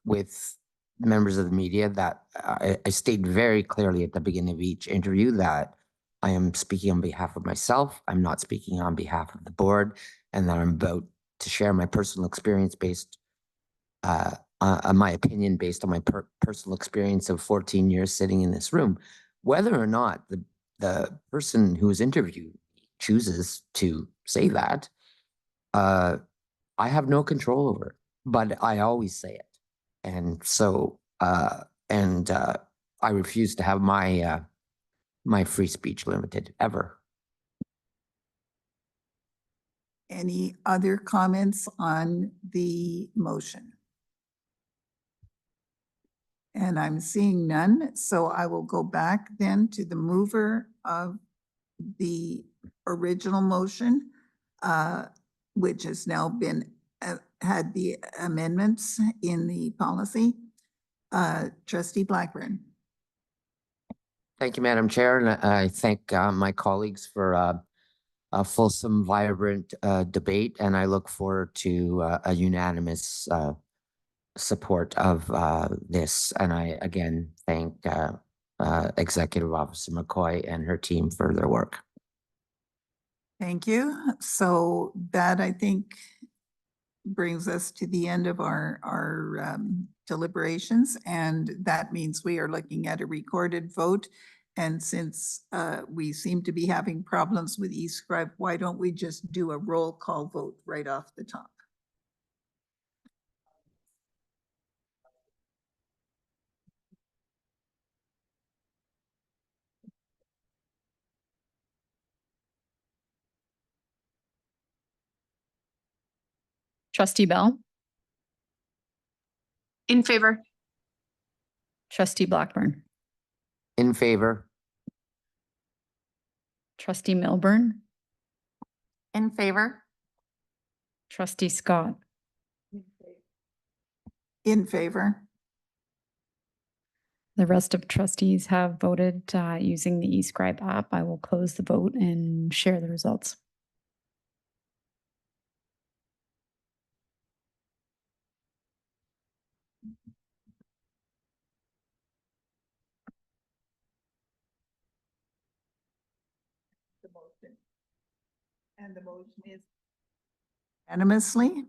with members of the media that I state very clearly at the beginning of each interview that I am speaking on behalf of myself. I'm not speaking on behalf of the board, and that I'm about to share my personal experience based on my opinion based on my personal experience of 14 years sitting in this room. Whether or not the person who is interviewed chooses to say that, I have no control over it, but I always say it. And so, I refuse to have my my free speech limited ever. Any other comments on the motion? And I'm seeing none, so I will go back then to the mover of the original motion, which has now been had the amendments in the policy. Trustee Blackburn. Thank you, Madam Chair, and I thank my colleagues for a fulsome, vibrant debate, and I look forward to a unanimous support of this. And I again thank Executive Officer McCoy and her team for their work. Thank you. So that, I think, brings us to the end of our deliberations, and that means we are looking at a recorded vote. And since we seem to be having problems with eScribe, why don't we just do a roll call vote right off the top? Trustee Bell, In favor. Trustee Blackburn, In favor. Trustee Milburn, In favor? Trustee Scott, In favor. the rest of trustees have voted using the eScribe app. I will close the vote and share the results. The motion. And the motion is unanimously.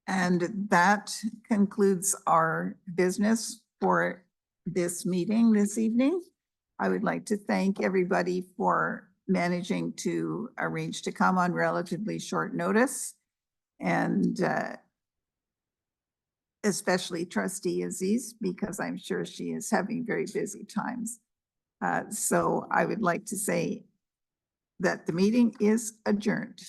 And that concludes our business for this meeting this evening. I would like to thank everybody for managing to arrange to come on relatively short notice. And especially Trustee Aziz, because I'm sure she is having very busy times. So I would like to say that the meeting is adjourned.